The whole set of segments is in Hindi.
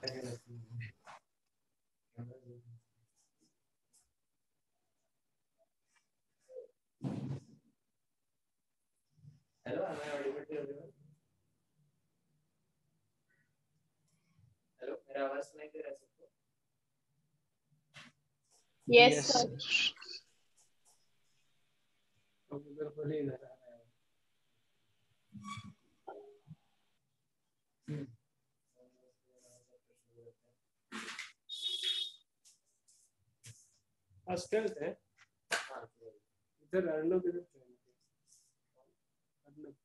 Hello, am I audible to everyone? Hello, मेरा आवाज सुनाई दे रहा है सबको? Yes sir. उधर बोले इधर आ रहा है। स्टेल्थ है। इधर अर्नब इधर अर्नब।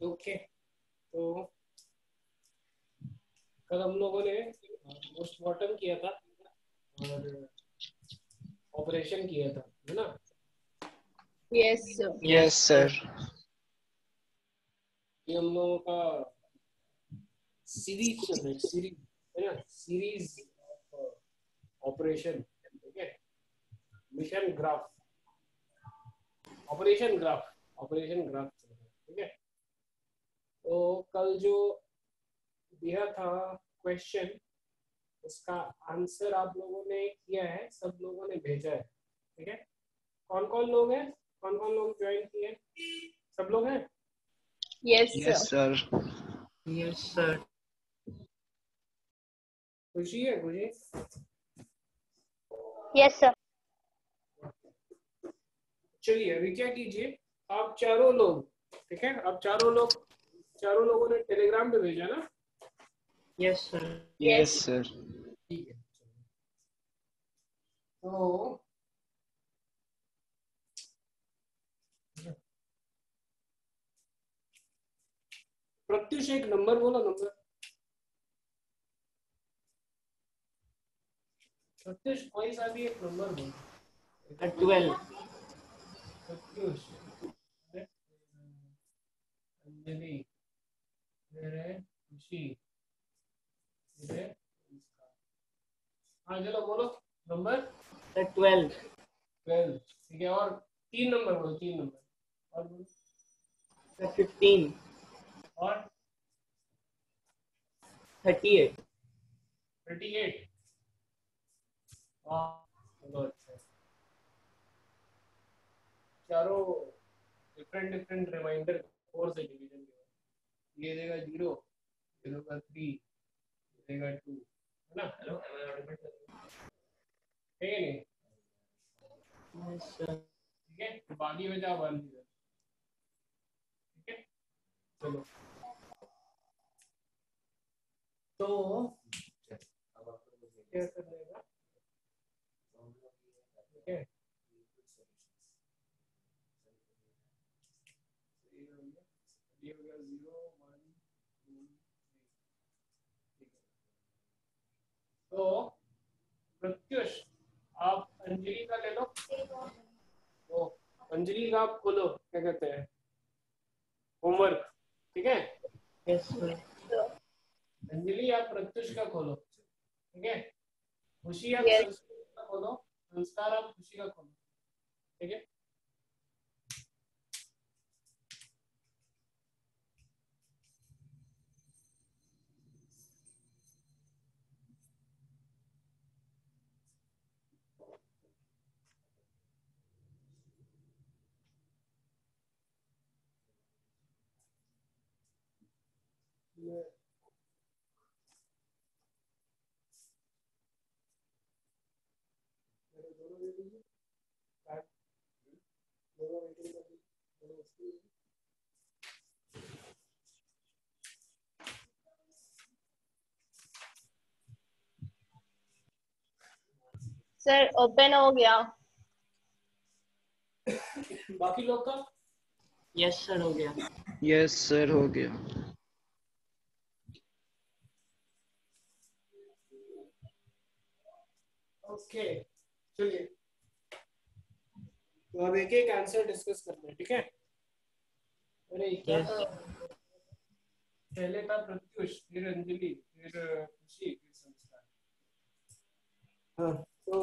ओके, तो कल हम लोगों ने पोस्टमार्टम किया था और ऑपरेशन किया था, है ना? Yes sir. Yes sir. ये हम लोगों का सीरीज चल रहा है, सीरीज है ना, सीरीज ऑपरेशन, ठीक है? Mission graph, operation graph, operation graph चल रहा है, ठीक है? तो कल जो दिया था क्वेश्चन, उसका आंसर आप लोगों ने किया है, सब लोगों ने भेजा है, ठीक है? कौन कौन लोग हैं, कौन कौन लोग ज्वाइन किए? सब लोग हैं? Yes yes sir. Sir. Yes sir. खुशी है? खुशी? Yes sir. चलिए अभी क्या कीजिए, आप चारों लोग, ठीक है, आप चारों लोगों ने टेलीग्राम पे भेजा ना? Yes sir. Yes sir. ठीक है, तो प्रत्युष एक नंबर बोलो, नंबर। प्रत्युष कोई सा भी एक नंबर बोलो। 12। प्रत्युष, अंजलि, इधर है खुशी, इधर है इसका। हाँ चलो बोलो नंबर। 12। 12, ठीक है। और 3 नंबर बोलो, 3 नंबर और बोलो। 15। और 38। 38। चलो अच्छा, चारों डिफरेंट डिफरेंट रिमाइंडर 4 से डिवीजन के, ये देगा 0, ये देगा 3, ये देगा 2, है ना? हेलो, ठीक है नहीं? Yes sir. ठीक है, तो बाकी बचा 1, 0, ठीक है? चलो, तो क्या करने का, ठीक है? ये हो गया 0, 1, 2, 3, ठीक है। तो प्रत्युष, आप अंजलि का ले लो, तो अंजलि का आप खोलो, क्या कहते हैं, होमवर्क, ठीक है? Yes sir. अंजलि आप प्रत्युष का खोलो, ठीक है? खुशी आप Yes. संस्कार का खोलो, संस्कार आप खुशी का खोलो, ठीक है? सर ओपन हो गया। बाकी लोग का यस सर हो गया। यस सर हो गया। ओके, चलिए तो अब एक एक आंसर डिस्कस करते हैं, ठीक है? अरे क्या यस। था, पहले था प्रत्युष, फिर अंजलि, फिर खुशी, फिर संस्कार। हाँ, तो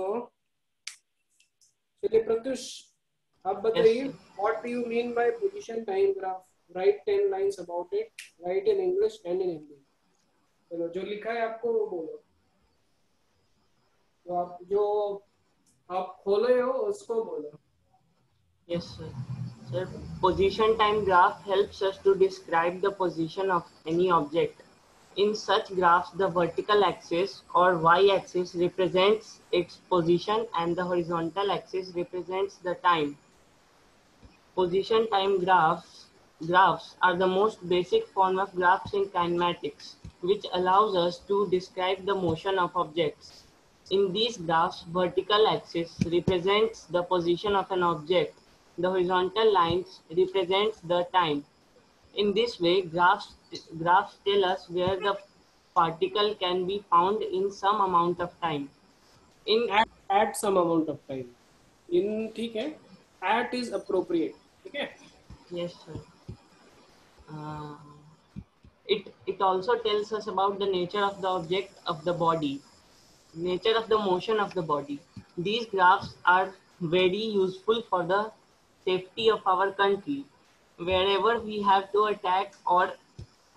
चलिए प्रत्युष, आप बताइए, what do you mean bye position time graph? Right 10 lines about it, right in English and in Hindi. चलो, जो लिखा है आपको वो बोलो, जो आप खोले हो उसको बोलो। Yes, sir. Sir, position time graph helps us to describe the position of any object. In such graphs, the vertical axis or y-axis represents its position and the horizontal axis represents the time. Position time graphs are the most basic form of graphs in kinematics, which allows us to describe the motion of objects. In these graphs, vertical axis represents the position of an object. The horizontal lines represents the time. In this way, graphs tell us where the particle can be found in some amount of time. In At some amount of time, in, ठीक है, at is appropriate, ठीक है। yes, sir. It also tells us about the nature of the object of the body, nature of the motion of the body. These graphs are very useful for the safety of our country. Wherever we have to attack or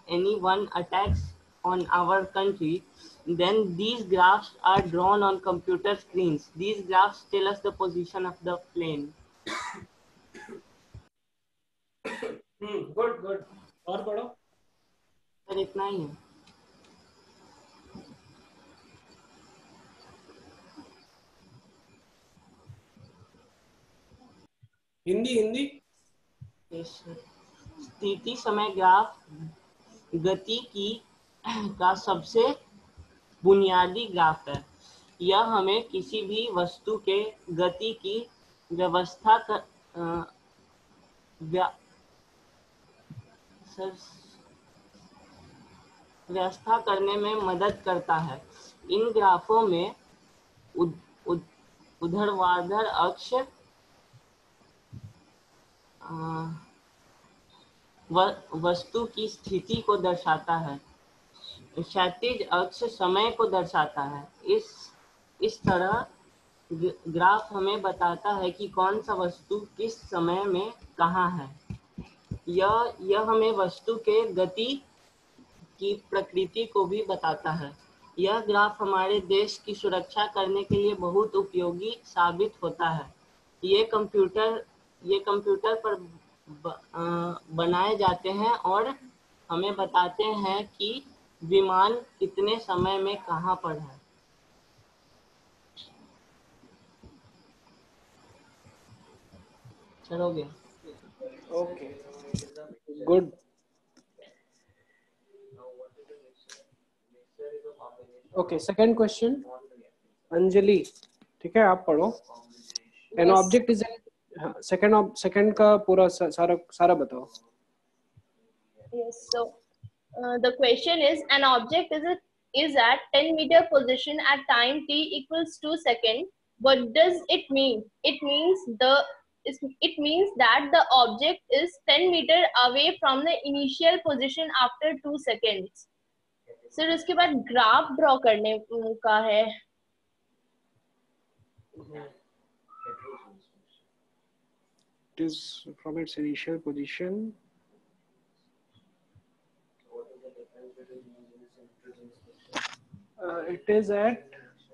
anyone attacks on our country, then these graphs are drawn on computer screens. These graphs tell us the position of the plane. Good good, और पढ़ो। सर इतना ही है। हिंदी हिंदी। स्थिति समय ग्राफ गति की का सबसे बुनियादी ग्राफ है। यह हमें किसी भी वस्तु के गति की व्यवस्था करने में मदद करता है। इन ग्राफों में ऊर्ध्वाधर अक्ष वस्तु की स्थिति को दर्शाता है, क्षैतिज अक्ष समय को दर्शाता है। इस तरह ग्राफ हमें बताता है कि कौन सा वस्तु किस समय में कहाँ है। यह हमें वस्तु के गति की प्रकृति को भी बताता है। यह ग्राफ हमारे देश की सुरक्षा करने के लिए बहुत उपयोगी साबित होता है। ये कंप्यूटर पर बनाए जाते हैं और हमें बताते हैं कि विमान कितने समय में कहाँ पर है। चलो हो गया। Okay good. Okay, second question, Anjali, ठीक है, आप पढ़ो। एन ऑब्जेक्ट इज, सेकंड का पूरा सारा बताओ। Yes, so the question is, an object is at 10 meter position at time t equals 2 seconds. What does it mean? It means that the object is 10 meter away from the initial position after 2 seconds. Sir उसके बाद ग्राफ ड्रॉ करने का है। It is from its initial position. It is at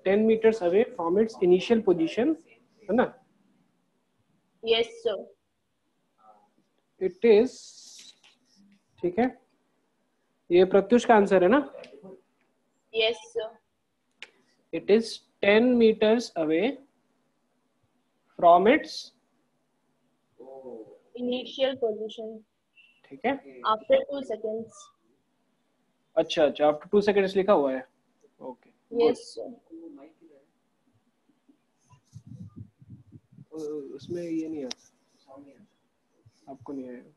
10 meters away from its initial position, है ना? Yes sir. It is, ठीक है, ये प्रत्युष का आंसर है ना? Yes sir. It is 10 meters away from its initial position, ठीक है, after 2 seconds. अच्छा अच्छा, after 2 seconds लिखा हुआ है। Okay, yes sir. उसमें ये नहीं है, आपको नहीं आएगा।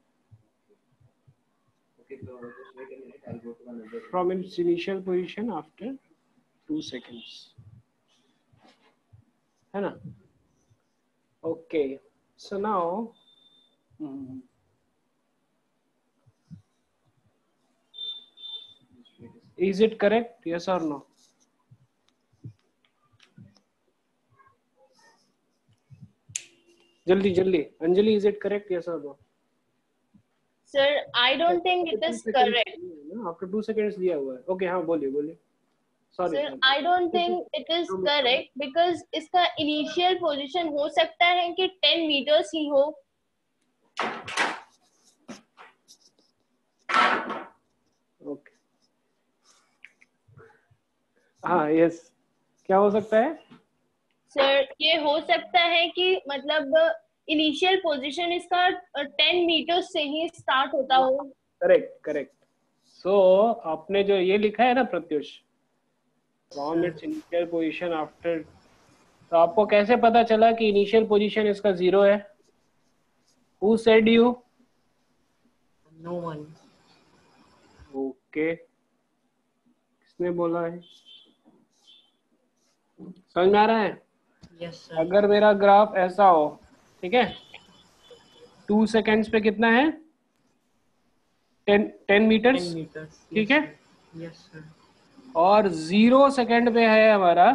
From its initial position after 2 seconds, है ना? Okay, so now is it correct? Yes or no? जल्दी जल्दी Anjali, is it correct? Yes और no? Sir, I don't think it is correct. After 2 seconds दिया हुआ है. ओके हाँ बोलिए बोलिए. Sorry. Sir, I don't think it is correct because इसका initial position हो सकता है कि 10 meters ही हो. ओके. हाँ यस, क्या हो सकता है? सर ये हो सकता है कि मतलब इनिशियल पोजीशन इसका 10 मीटर से ही स्टार्ट होता हो. Correct correct. सो आपने जो ये लिखा है ना Pratyush, from its initial position after, तो आपको कैसे पता चला कि इनिशियल पोजीशन इसका 0 है? Who said you? No one. Okay, किसने बोला है? समझ में आ रहा है? Yes, sir. अगर मेरा ग्राफ ऐसा हो, ठीक है, 2 सेकेंड्स पे कितना है? 10 मीटर्स, 10 meters. ठीक Yes, है, sir. Yes, sir. और 0 सेकेंड पे है हमारा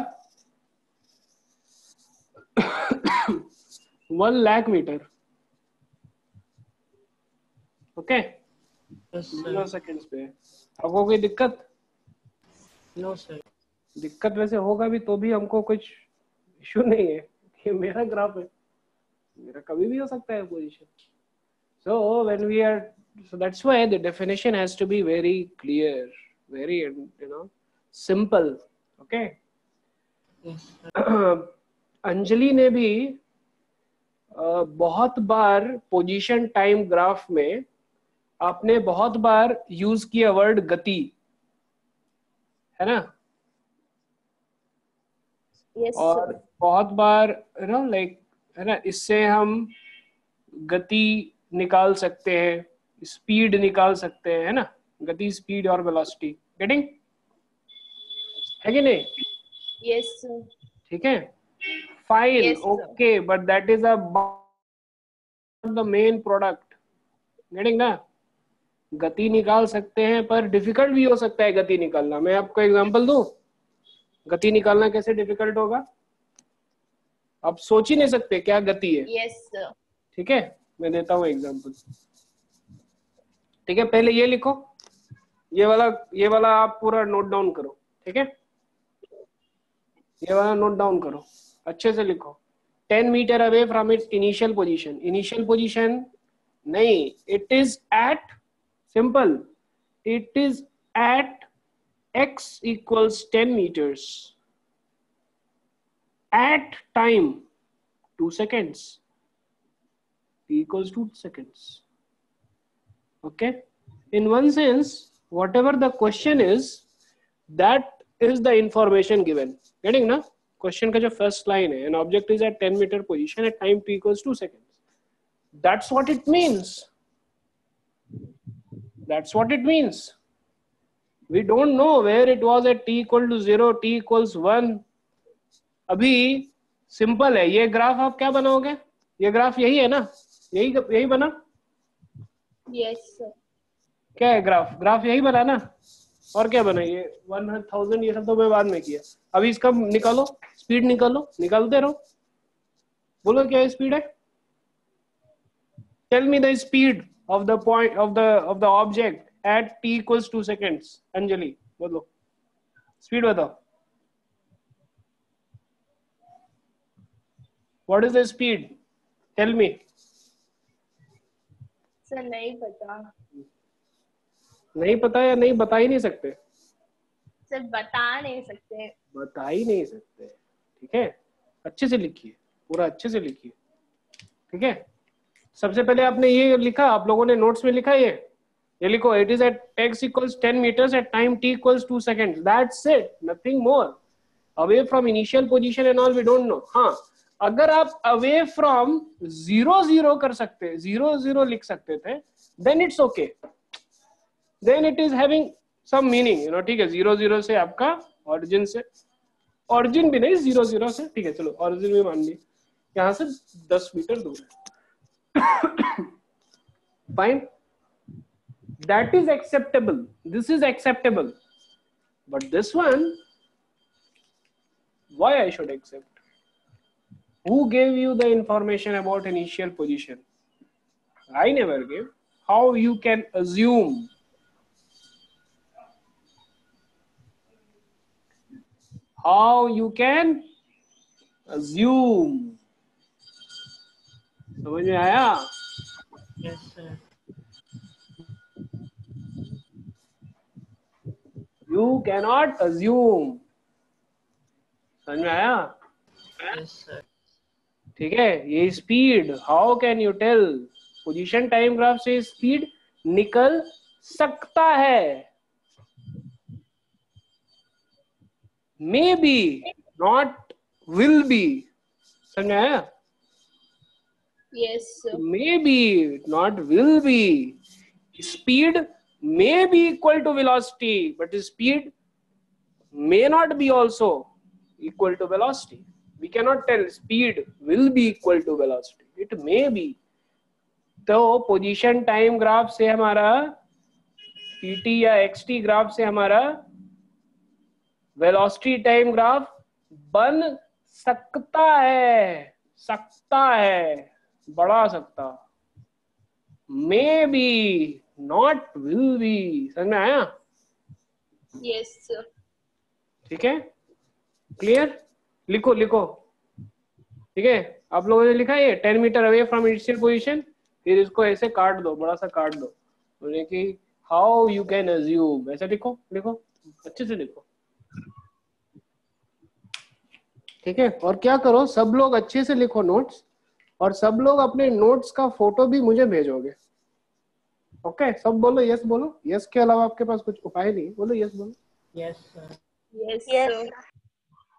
1 lakh metre. Okay, Yes, 0 sir. Seconds पे. आपको कोई दिक्कत? No, sir. दिक्कत वैसे होगा भी तो भी हमको कुछ इशू नहीं है कि मेरा ग्राफ है, मेरा कभी भी हो सकता है position. So when we are, so that's why the definition has to be very clear, very simple. Okay. Yes, sir. Anjali ने भी बहुत बार पोजीशन टाइम ग्राफ में आपने बहुत बार यूज किया वर्ड गति, है ना? Yes, और sir. बहुत बार लाइक, है ना, इससे हम गति निकाल सकते हैं, स्पीड निकाल सकते हैं, है ना? गति, स्पीड और वेलोसिटी. गेटिंग है कि नहीं? Yes, sir. ठीक है, fine. Yes, sir. Okay, but that is the main product. Getting ना? गति निकाल सकते हैं पर डिफिकल्ट भी हो सकता है गति निकालना. मैं आपको एग्जांपल दूं, गति निकालना कैसे डिफिकल्ट होगा? आप सोच ही नहीं सकते क्या गति है. Yes, sir. ठीक है, मैं देता हूँ एग्जांपल. ठीक है, पहले ये लिखो, ये वाला आप पूरा नोट डाउन करो. ठीक है, ये वाला नोट डाउन करो, अच्छे से लिखो. 10 metre away from its initial position. Initial position नहीं, it is at, simple, it is at x equals 10 meters at time 2 seconds. T equals 2 seconds. Okay, in one sense whatever the question is, that is the information given. Getting na? Question का जो first line है, an object is at 10 meter position at time t equals 2 seconds. That's what it means. That's what it means. We don't know where it was at t equal to 0, t equals 1. अभी सिंपल है. ये ग्राफ आप क्या बनाओगे? ये ग्राफ यही है ना? यही बना? Yes, sir. क्या है ग्राफ? ग्राफ यही बना ना? और क्या बना? ये 1000, ये सब तो मैं बाद में किया. अभी इसका निकालो, स्पीड निकालो, निकालते रहो, बोलो क्या स्पीड है? Tell me the speed of the point of the object at t equals 2 seconds. Anjali बोलो, स्पीड बताओ. What is the speed? Tell me. Sir, नहीं पता. नहीं पता या नहीं बता ही नहीं सकते? सर बता नहीं सकते. बता ही नहीं सकते. ठीक है, अच्छे से लिखिए, पूरा अच्छे से लिखिए. ठीक है, सबसे पहले आपने ये लिखा, आप लोगों ने नोट्स में लिखा, ये लिखो, it is at x equals 10 meters at time t equals 2 seconds. That's it, nothing more. Away from initial position and all we don't know. हाँ, अगर आप away from 0 कर सकते, 0 लिख सकते थे, then it's okay. Then it is having some meaning, ठीक है. 0 से आपका origin से, origin भी नहीं, 0 से, ठीक है, चलो origin भी मान ली, यहाँ से 10 मीटर दूर है. Fine, that is acceptable. This is acceptable, but this one, why I should accept? Who gave you the information about initial position? I never gave. How you can assume? How you can assume? समझ में आया? Yes, sir. You cannot assume. समझ में आया? Yes, sir. ठीक है, ये speed, how can you tell? Position time graph से स्पीड निकल सकता है, maybe, not will be. समझ में आया? Yes, sir. May be, not will be. Speed may be equal to velocity, but speed may not be also equal to velocity. We cannot tell speed will be equal to velocity. It may be. तो पोजीशन टाइम ग्राफ से हमारा pt या xt ग्राफ से हमारा वेलोसिटी टाइम ग्राफ बन सकता है, बढ़ा सकता. May be, not will be. समझ में आया? Yes, sir. ठीक है, क्लियर? लिखो लिखो. ठीक है, आप लोगों ने लिखा है 10 metre away from initial position. फिर इसको ऐसे काट दो, बड़ा सा काट दो, बोले कि हाउ यू कैन अज्यूम. ऐसा लिखो, लिखो अच्छे से लिखो. ठीक है, और क्या करो, सब लोग अच्छे से लिखो नोट्स, और सब लोग अपने नोट्स का फोटो भी मुझे भेजोगे. ओके, सब बोलो यस. बोलो यस के अलावा आपके पास कुछ उपाय नहीं. बोलो यस. बोलो Yes, sir. Yes, Yes. sir.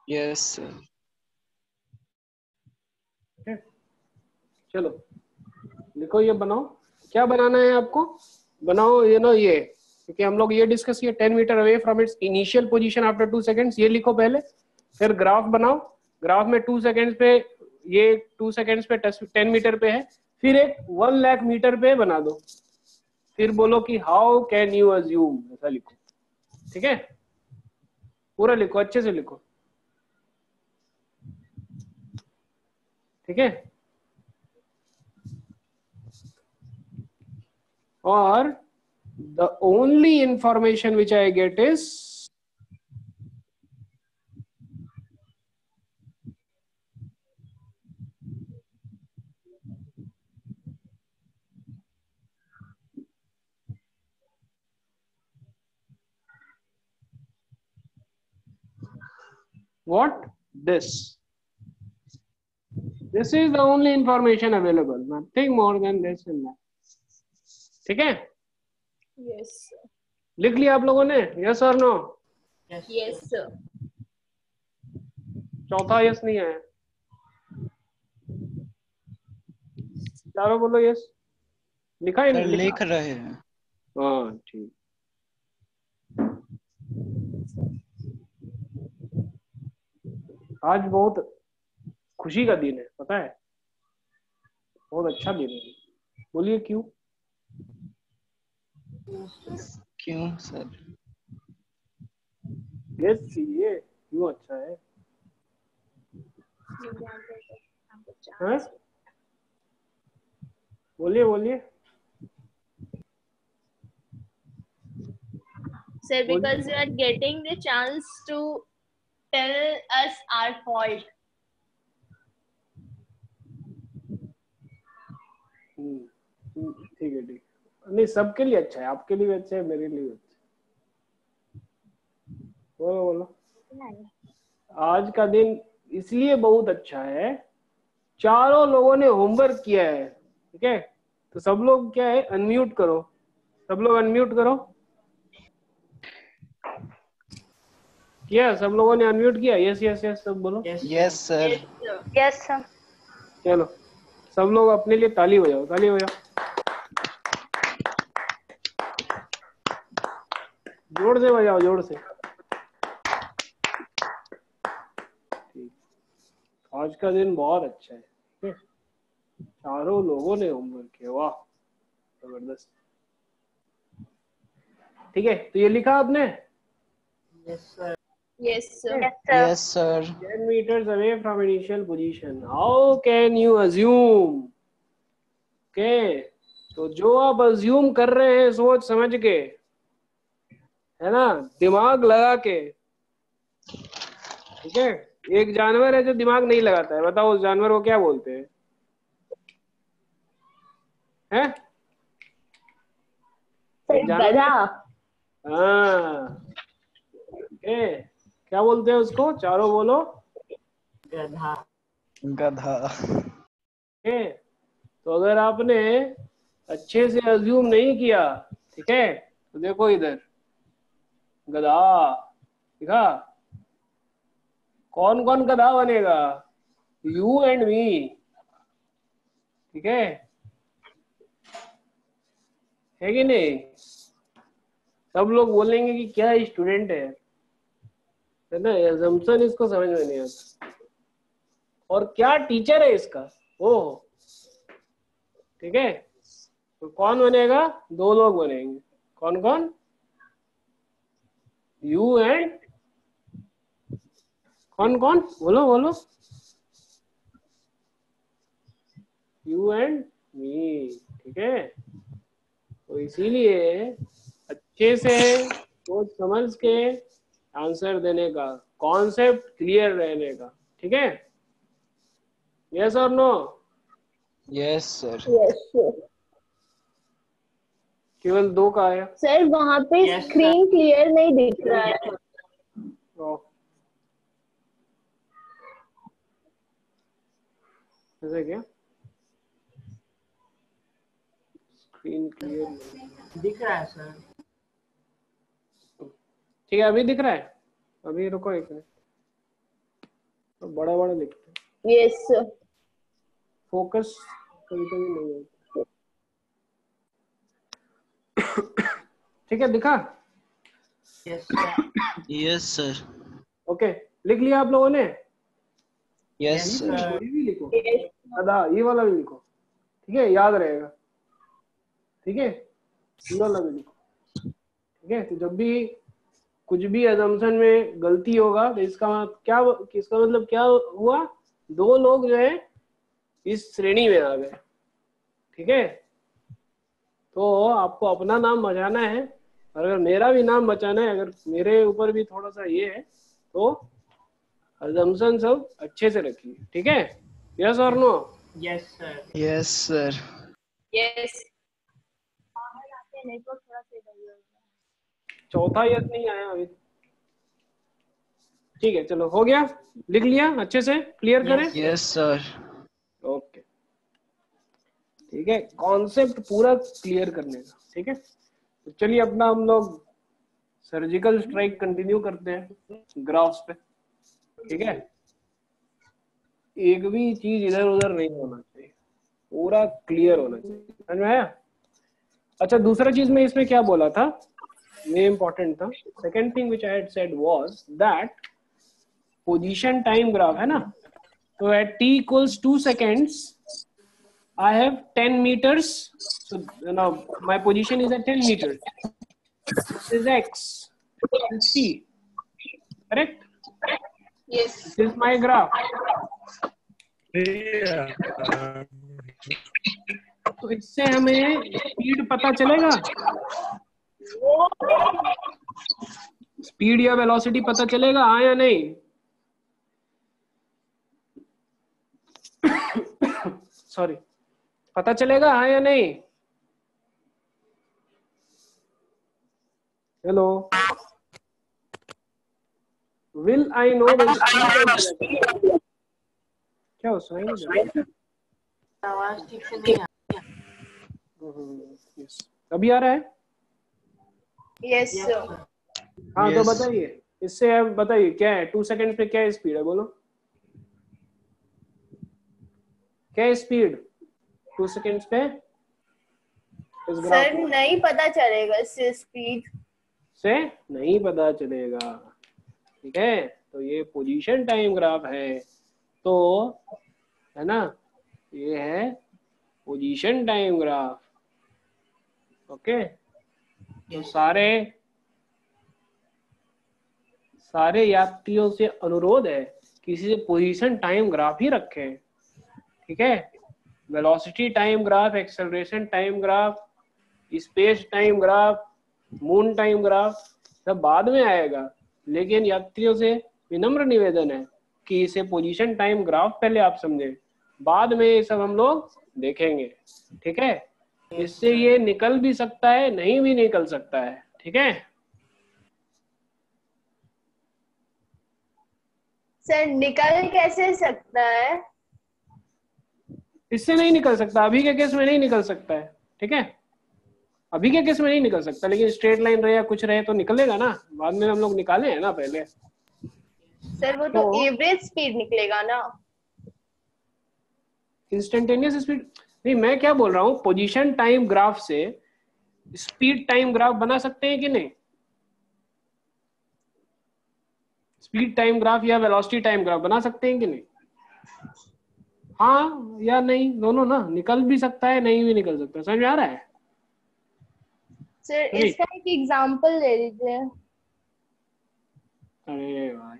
Yes sir. चलो लिखो, ये बनाओ. क्या बनाना है आपको? बनाओ ये नो, ये, क्योंकि हम लोग ये डिस्कस किए 10 metre away from its initial position after 2 seconds. ये लिखो पहले, फिर ग्राफ बनाओ. ग्राफ में 2 सेकंड्स पे, ये 2 सेकंड्स पे 10 मीटर पे है, फिर एक 1 लाख मीटर पे बना दो. फिर बोलो कि हाउ कैन यू अज्यूम. ऐसा लिखो. ठीक है, पूरा लिखो, अच्छे से लिखो. ठीक है, और the only information which I get is what? This is the only information available, nothing more than this in that. ठीक है, Yes, sir. लिख लिया आप लोगों ने? यस और नो? Yes, Yes, sir. चौथा यस नहीं आया. चारों बोलो यस. लिखा है? सर नहीं लिख रहे हैं. हाँ ठीक. आज बहुत खुशी का दिन है, पता है? बहुत अच्छा दिन है. बोलिए क्यों? क्यों सर? गेस कीजिए क्यों अच्छा है. हाँ? बोलिए बोलिए. Sir, because you are getting the chance to tell us our fault. ठीक है, ठीक. नहीं, सबके लिए अच्छा है, आपके लिए भी अच्छा है, मेरे लिए भी अच्छा है. बोलो बोलो. आज का दिन इसलिए बहुत अच्छा है, चारों लोगों ने होमवर्क किया है. ठीक है, तो सब लोग क्या है, अनम्यूट करो. सब लोग अनम्यूट करो. किया? सब लोगों ने अनम्यूट किया? यस यस यस सब बोलो. Yes sir. Yes, sir. चलो सब लोग अपने लिए ताली बजाओ, ताली बजाओ. जोर से बजाओ, जोर से. ठीक, आज का दिन बहुत अच्छा है. ठीक है, चारों लोगों ने होमवर्क किया. वाह, जबरदस्त. ठीक है, तो ये लिखा आपने? Yes, sir. Yes, sir. Yes, sir. 10 meters away from initial position. How can you assume? Okay, तो जो आप assume कर रहे हैं सोच समझ के, है ना, दिमाग लगा के, ठीक है। एक जानवर है जो दिमाग नहीं लगाता है, बताओ उस जानवर को क्या बोलते हैं? हैं? गधा। हाँ, ओके, क्या बोलते हैं उसको? चारों बोलो। गधा। गधा। ओके, तो अगर आपने अच्छे से अज्यूम नहीं किया, ठीक है, तो देखो इधर गधा दिखा। कौन कौन गधा बनेगा? यू एंड मी, ठीक है कि नहीं? सब लोग बोलेंगे कि क्या स्टूडेंट है ना, assumption इसको समझ में नहीं आता, और क्या टीचर है इसका, ओ, ठीक है। तो कौन बनेगा? दो लोग बनेंगे। कौन कौन? यू एंड कौन कौन? बोलो बोलो। यू एंड मी, ठीक है। तो इसीलिए अच्छे से सोच समझ के आंसर देने का, कॉन्सेप्ट क्लियर रहने का, ठीक है। यस और no? Yes sir. Yes, sir. केवल दो का आया। सर वहाँ पे Yes, sir. स्क्रीन क्लियर नहीं दिख रहा है। ओ, ऐसा क्या? स्क्रीन क्लियर दिख रहा है सर। ठीक है, अभी दिख रहा है? अभी रुको एक मिनट, तो बड़ा बड़ा दिखता है। Yes, sir. फोकस कभी कभी नहीं होता। ठीक है, दिखा? Yes sir. Yes sir. Okay, लिख लिया आप लोगों ने? Yes Yes, sir. sir. ये भी लिखो, दादा ये वाला भी लिखो, ठीक है, याद रहेगा, ठीक है। ये वाला भी लिखो, ठीक है। तो जब भी कुछ भी assumption में गलती होगा तो इसका मतलब क्या हुआ? दो लोग जो है इस श्रेणी में आ गए, ठीक है। तो आपको अपना नाम बचाना है, और अगर मेरा भी नाम बचाना है, अगर मेरे ऊपर भी थोड़ा सा ये है, तो assumption सब अच्छे से रखिए, ठीक है। यस और no? Yes sir. Yes sir. Yes. चौथा यस नहीं आया अभी, ठीक है। चलो हो गया, लिख लिया अच्छे से, क्लियर करें? Yes sir. ओके, ठीक है, कॉन्सेप्ट पूरा क्लियर करने का, ठीक है। तो चलिए अपना हम लोग सर्जिकल स्ट्राइक कंटिन्यू करते हैं ग्राफ्स पे, ठीक है। एक भी चीज इधर उधर नहीं होना चाहिए, पूरा क्लियर होना चाहिए, समझ में आया? अच्छा, दूसरा चीज में इसमें क्या बोला था, ये इंपॉर्टेंट था। Second thing which I had said was that position time graph है ना, तो eight t equals 2 seconds I have 10 meters, so now my position is at 10 meters. This is x, this is t, correct? Yes. This is my graph. तो इससे हमें स्पीड पता चलेगा, स्पीड या वेलोसिटी पता चलेगा, हाँ या नहीं? सॉरी, पता चलेगा हाँ या नहीं? हेलो, विल आई नो क्या हो सुनाई नहीं दे रहा? आवाज ठीक से नहीं आ yes. अभी आ रहा है? Yes, sir. हाँ, तो Yes. बताइए, इससे आप बताइए क्या है, 2 सेकंड पे क्या स्पीड है, बोलो क्या स्पीड 2 सेकंड्स पे इस ग्राफ सर नहीं पता चलेगा इससे स्पीड। से नहीं पता चलेगा, ठीक है। तो ये पोजीशन टाइम ग्राफ है, तो है ना, ये है पोजीशन टाइम ग्राफ, ओके। तो सारे यात्रियों से अनुरोध है किसी से पोजीशन टाइम ग्राफ ही रखें, ठीक है। Velocity time graph, acceleration time graph, space time graph, moon time graph सब बाद में आएगा, लेकिन यात्रियों से विनम्र निवेदन है कि इसे पोजीशन टाइम ग्राफ पहले आप समझें, बाद में ये सब हम लोग देखेंगे, ठीक है। इससे ये निकल भी सकता है, नहीं भी निकल सकता है, ठीक है। सर निकल कैसे सकता है? इससे नहीं निकल सकता, अभी के केस में नहीं निकल सकता है, ठीक है। अभी के केस में नहीं निकल सकता, लेकिन स्ट्रेट लाइन रहे या कुछ रहे तो निकलेगा ना, बाद में हम लोग निकाले हैं ना पहले। सर वो तो एवरेज स्पीड निकलेगा ना। इंस्टेंटेनियस स्पीड नहीं, मैं क्या बोल रहा हूँ, पोजीशन टाइम ग्राफ से स्पीड टाइम ग्राफ बना सकते हैं कि नहीं? स्पीड टाइम ग्राफ या वेलोसिटी टाइम ग्राफ बना सकते हैं कि नहीं? हाँ या नहीं, दोनों ना, निकल भी सकता है, नहीं भी निकल सकता है, समझ में आ रहा है? सर इसका एक एग्जांपल दे दीजिए। अरे भाई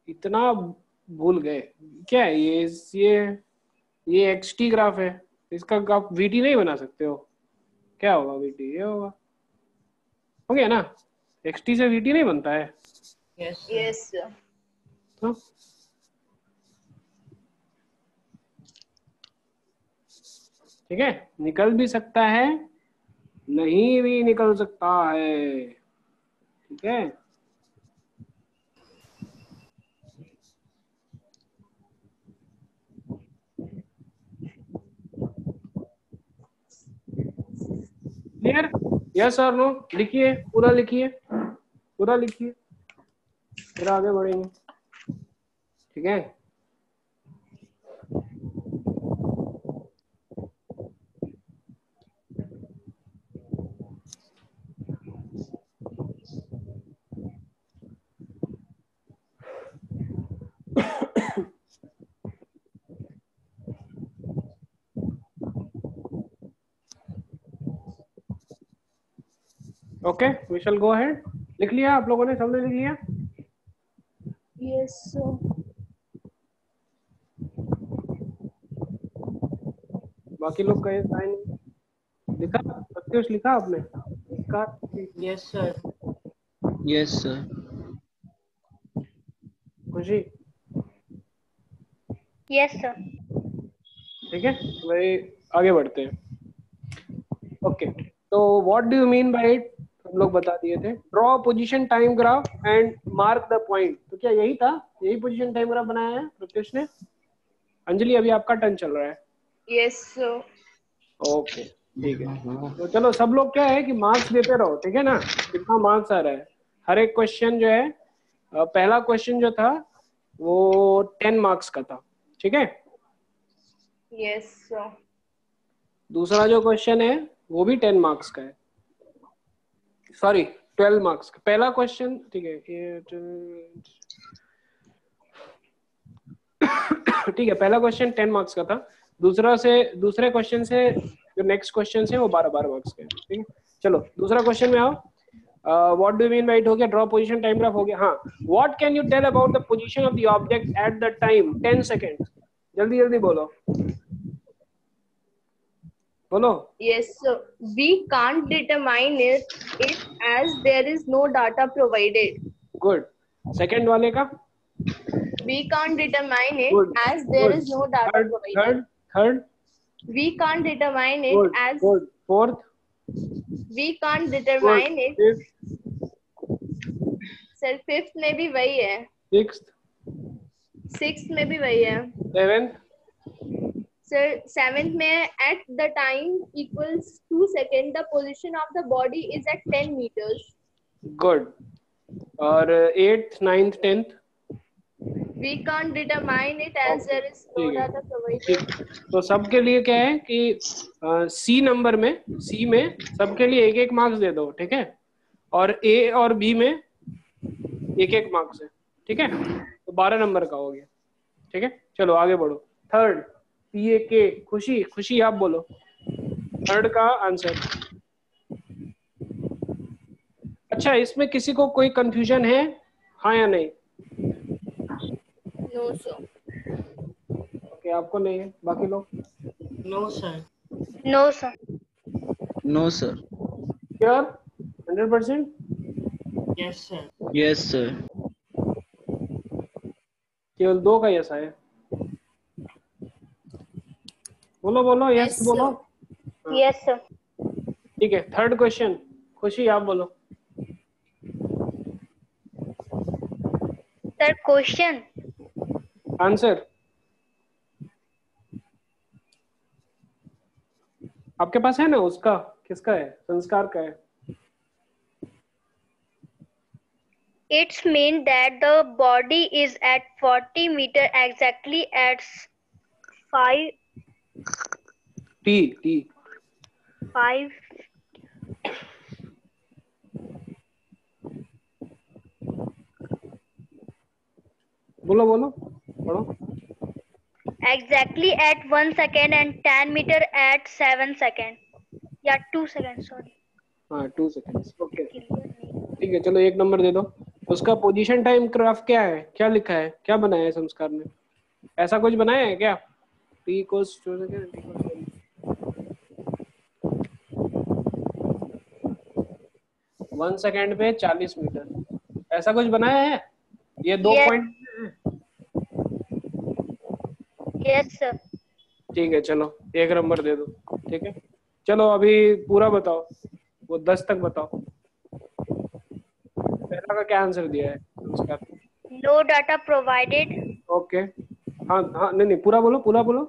इतना भूल गए क्या? ये एक्सटी ग्राफ है, इसका आप वीटी नहीं बना सकते हो? क्या होगा वीटी? ये होगा, हो गया ना। एक्सटी से वीटी नहीं बनता है। Yes sir. तो ठीक है, निकल भी सकता है, नहीं भी निकल सकता है, ठीक है। क्लियर? यस और नो? लिखिए, पूरा लिखिए, पूरा लिखिए, फिर आगे बढ़ेंगे, ठीक है। Okay, we shall go ahead. लिख लिया आप लोगों ने? सबने लिख लिया? Yes sir. बाकी लोग कहे साइन लिखा? प्रत्युष लिखा आपने? लिखा? Yes sir. Yes sir. Khushi? Yes sir. ठीक है भाई, आगे बढ़ते हैं। ओके, तो what do you mean by it हम लोग बता दिए थे। Draw position time graph and mark the point. तो क्या यही था? यही पोजीशन टाइम ग्राफ बनाया है प्रत्युष ने? अंजलि अभी आपका टर्न चल रहा है। Yes sir. ओके ठीक है, तो चलो सब लोग क्या है कि मार्क्स देते रहो, ठीक है ना। कितना मार्क्स आ रहा है हर एक क्वेश्चन जो है। पहला क्वेश्चन जो था वो 10 मार्क्स का था, ठीक है। Yes sir. दूसरा जो क्वेश्चन है वो भी 10 मार्क्स का है, सॉरी 12 मार्क्स का। पहला क्वेश्चन ठीक है, ठीक है, पहला क्वेश्चन 10 मार्क्स का था। दूसरे क्वेश्चन से जो नेक्स्ट क्वेश्चन है वो 12 मार्क्स के, ठीक है। चलो दूसरा क्वेश्चन में आओ। What do you mean by it हो गया, ड्रॉ पोजीशन टाइम ग्राफ हो गया। हाँ, what can you tell about the position of the object at the time 10 seconds. जल्दी जल्दी बोलो, बोलो। Yes, so we can't determine it as there is no data provided. Good. Second वाले का? We can't determine it Good. as there Good. is no data provided. Third. We can't determine it Good. as Good. Fourth. we can't determine Good. it. Fifth. Sir, fifth में भी वही है, Sixth. sixth में भी वही है, Seventh. sir, seventh में at the time equals 2 seconds, the position of the body is at 10 meters. Good. और 8th, 9th, 10th. We can't determine it as there is no ठीक है, data provided. ठीक। तो सबके लिए क्या है कि सी नंबर में, सी में सबके लिए एक एक मार्क्स दे दो, ठीक है। और ए और बी में एक एक मार्क्स है, ठीक है। तो 12 नंबर का हो गया, ठीक है। चलो आगे बढ़ो। Third PAK। खुशी, खुशी आप बोलो थर्ड का आंसर। अच्छा, इसमें किसी को कोई कंफ्यूजन है, हाँ या नहीं? No, sir. ओके, आपको नहीं है, बाकी लोग? No, sir. No, sir. No sir. Sure 100%? Yes, sir. Yes sir. केवल 2 का यस है। बोलो बोलो, यस Yes, बोलो। sir. Yes, sir. ठीक है, थर्ड क्वेश्चन, खुशी आप बोलो। Sir, question. आंसर आपके पास है ना? उसका किसका है? संस्कार का है। It's mean that the body is at 40 meter exactly at 5 T 5 बोलो बोलो पढ़ो। exactly at 1 second and 10 meter at 7 second. Yeah, 2 seconds. Sorry. हाँ 2 सेकेंड्स। ओके Clear नहीं। ठीक है, चलो 1 नंबर दे दो। उसका पोजीशन टाइम ग्राफ क्या है? क्या लिखा है? क्या बनाया है संस्कार ने? ऐसा कुछ बनाया है क्या? t इक्वल्स 2 सेकेंड 1 सेकेंड पे 40 मीटर, ऐसा कुछ बनाया है? ये 2 Yes. पॉइंट। Yes, sir. ठीक है, चलो 1 नंबर दे दो। ठीक है, चलो अभी पूरा बताओ, वो 10 तक बताओ। पहला का क्या आंसर दिया है उसका? No data provided. ओके, हाँ हाँ, नहीं पूरा बोलो, पूरा बोलो।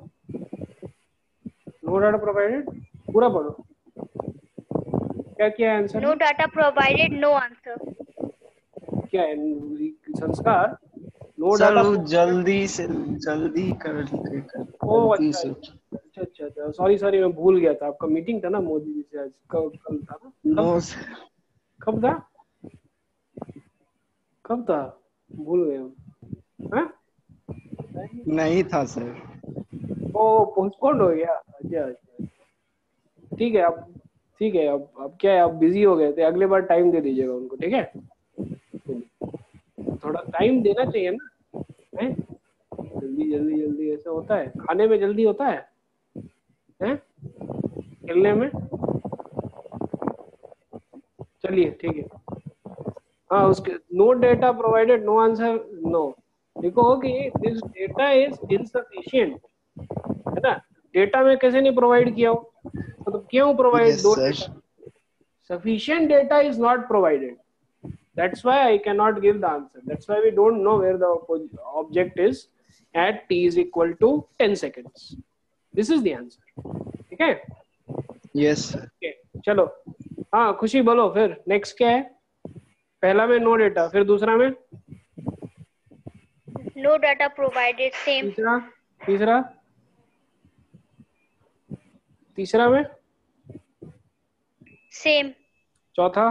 नो डाटा प्रोवाइडेड, पूरा पढ़ो। क्या क्या है answer? No data provided. No answer. क्या है संस्कार? No sir data. वो जल्दी कर ओ गलती अच्छा से. अच्छा अच्छा अच्छा, सॉरी सॉरी, मैं भूल गया था। आपका मीटिंग था ना मोदी जी से आज, कल था ना? No sir. कब था? कब था? भूल गए हम। हाँ? नहीं था सर. ओ पोस्टपोन्ड हो गया। अच्छा अच्छा, ठीक है। अब ठीक है, अब क्या है, अब बिजी हो गए थे, अगले बार टाइम दे दीजिएगा उनको, ठीक है? थोड़ा टाइम देना चाहिए ना, हैं? जल्दी जल्दी जल्दी ऐसा होता है? खाने में जल्दी होता है, हैं? खेलने में? चलिए ठीक है। हाँ, उसके no data provided, no answer, no. देखो कि दिस डेटा इज इनसफिशिएंट, है ना? डेटा में कैसे नहीं प्रोवाइड किया हो, तो क्यों प्रोवाइड यस दो sir. Data? Sufficient data is not provided. That's why I cannot give the answer. That's why we don't know where the object is at t is equal to 10 seconds. This is the answer. ठीक है? Yes sir. Okay, चलो। हाँ खुशी बोलो फिर, नेक्स्ट क्या है? पहला में नो डेटा, फिर दूसरा में? No data provided. Same. तीसरा? तीसरा? तीसरा में? Same. चौथा?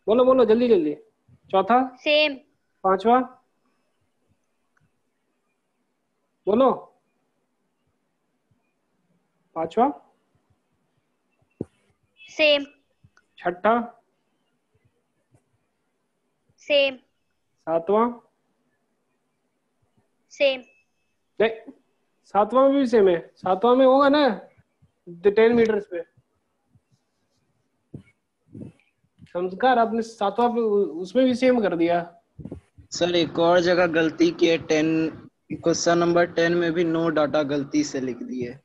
बोलो बोलो जल्दी जल्दी। चौथा? Same. पांचवा? बोलो। पांचवा? Same. छठा? Same. सातवां? Same. नहीं, सातवां में भी सेम है। सातवां में होगा ना 10 मीटर्स पे। संस्कार आपने सातवां पे उसमें भी सेम कर दिया। सर एक और जगह गलती की है. 10 क्वेश्चन नंबर 10 में भी नो डाटा गलती से लिख दिए.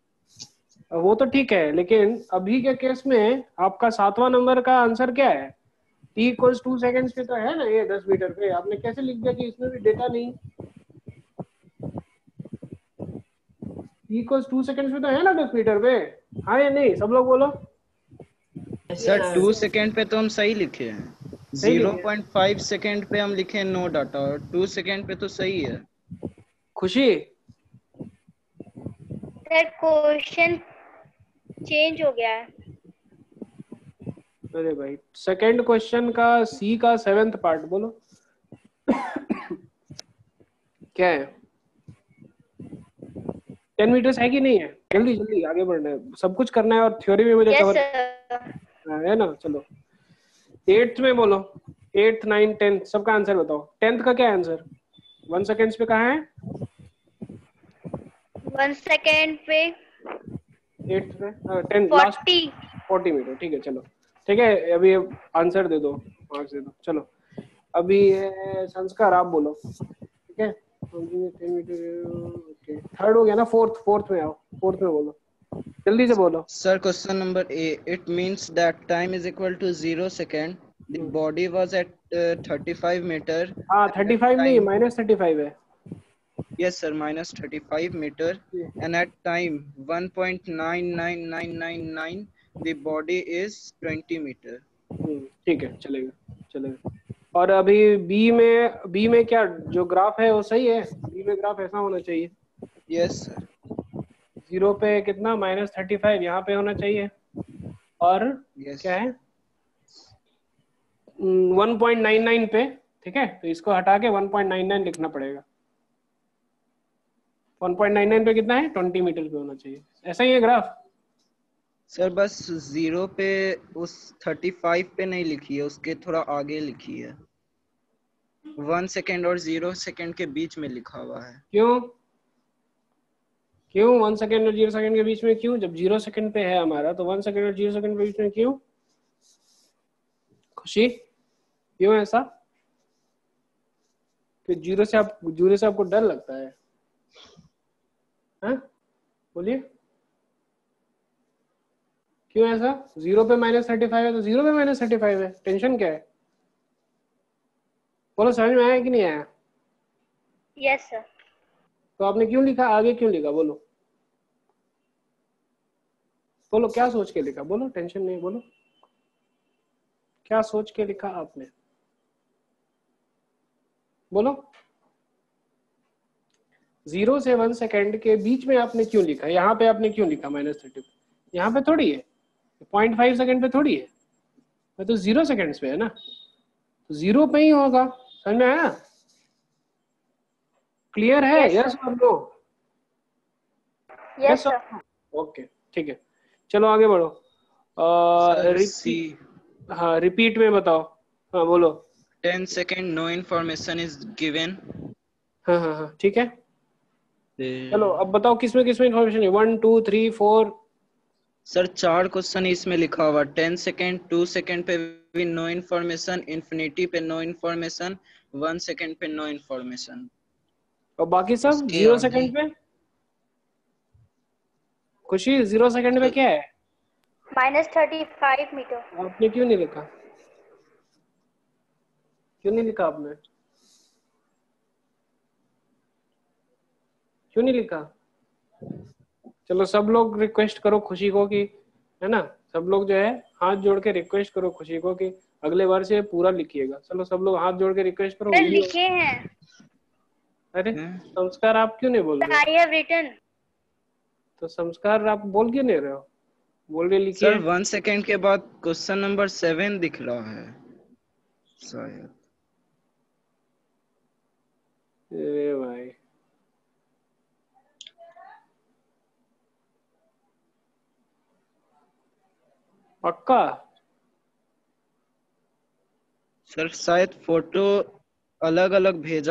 वो तो ठीक है, लेकिन अभी के केस में आपका सातवां नंबर का आंसर क्या है? t इक्वल्स 2 सेकेंड्स पे तो है ना, ये 10 मीटर पे। आपने कैसे लिख दिया कि इसमें भी डेटा नहीं? t इक्वल्स 2 सेकेंड्स पे तो है ना 10 मीटर पे, हाँ या नहीं? सब लोग बोलो। Yes, sir sir. 2 सेकेंड पे तो हम सही लिखे हैं. सही लिखे हैं। 0.5 सेकेंड पे हम लिखे नो डाटा और 2 सेकेंड पे तो सही है. खुशी That question change हो गया है. अरे भाई, सेकंड क्वेश्चन का सी का 7th पार्ट बोलो। क्या है? 10 मीटर्स है कि नहीं है? जल्दी जल्दी आगे बढ़ना है, सब कुछ करना है और थ्योरी में मुझे Yes, कवर sir. है ना। चलो 8th में बोलो, 8th 9th 10th सबका आंसर बताओ। 10th का क्या है आंसर? 1 सेकेंड्स पे कहाँ है? 1 सेकेंड पे 8th पे 10th लास्ट 40 मीटर। ठीक है चलो, ठीक है अभी आंसर दे दो, मार्क्स दे दो। चलो अभी संस्कार आप बोलो, ठीक है। 10 मीटर ओके, थर्ड हो गया ना, फोर्थ में आओ, फोर्थ में बोलो, जल्दी से बोलो। Sir, question number A. It means that time is equal to 0 second. The body was at 35 meter. हाँ And at 35 नहीं, time, -35 है। yes sir, minus 35 meter. And at time 1.99999, the body is 20 meter. ठीक है चलेगा चलेगा। और अभी बी में क्या जो ग्राफ है वो सही है? बी में ग्राफ ऐसा होना चाहिए। Yes sir. 0 पे कितना -35 यहाँ पे होना चाहिए, और Yes. क्या है 1.99 पे, ठीक है। तो इसको हटा के 1.99 लिखना पड़ेगा। 1.99 पे कितना है? 20 मीटर पे होना चाहिए, ऐसा ही है ग्राफ। सर बस 0 पे उस 35 पे नहीं लिखी है, उसके थोड़ा आगे लिखी है। 1 सेकेंड और 0 सेकेंड के बीच में लिखा हुआ है। क्यों 1 सेकेंड और 0 सेकेंड के बीच में क्यों? जब 0 सेकेंड पे है हमारा, तो 1 सेकेंड और 0 सेकेंड के बीच में क्यों? खुशी क्यों ऐसा? कि 0 से आपको डर लगता है? हाँ बोलिए, क्यों ऐसा? 0 पे -35 है तो 0 पे -35 है, टेंशन क्या है? बोलो, समझ में आया कि नहीं आया? Yes sir. तो आपने क्यों लिखा, आगे क्यों लिखा? बोलो बोलो, क्या सोच के लिखा? बोलो, टेंशन नहीं, बोलो क्या सोच के लिखा आपने? बोलो 0 से 1 सेकेंड के बीच में आपने क्यों लिखा? यहाँ पे आपने क्यों लिखा -30? यहाँ पे थोड़ी है, 0.5 सेकेंड पे थोड़ी है, मैं तो 0 सेकेंड्स पे है ना, तो 0 पे ही होगा। समझ में आया? क्लियर है? यस और नो? Yes sir. ओके ठीक है, चलो आगे बढ़ो। हाँ रिपीट में बताओ। हाँ बोलो। 10 second no information is given. हाँ ठीक है, चलो अब बताओ किसमें इंफॉर्मेशन है? 1 2 3 4। सर 4 क्वेश्चन इसमें लिखा हुआ। 10 सेकेंड, 2 सेकेंड पे भी नो इन्फॉर्मेशन, इंफिनिटी पे नो इन्फॉर्मेशन, 1 सेकेंड पे नो इन्फॉर्मेशन। और बाकी सब उसके 0 आगे सेकेंड पे? खुशी 0 सेकेंड पे क्या है? -35 मीटर। आपने क्यों नहीं लिखा? क्यों नहीं लिखा आपने? क्यों नहीं लिखा? चलो सब लोग रिक्वेस्ट करो खुशी को कि, है ना, सब लोग जो है हाथ जोड़ के रिक्वेस्ट करो खुशी को कि अगले बार से पूरा लिखिएगा। चलो सब लोग हाथ जोड़ के रिक्वेस्ट करो। सर लिखे हैं। अरे संस्कार आप क्यों नहीं बोल रहे? I have written. तो संस्कार आप बोल क्यों नहीं रहे हो? बोल रहे लिखिए। सर 1 सेकेंड के बाद क्वेश्चन नंबर 7 दिख रहा है शायद। ए भाई पक्का? सर शायद फोटो अलग अलग हाँ भेजी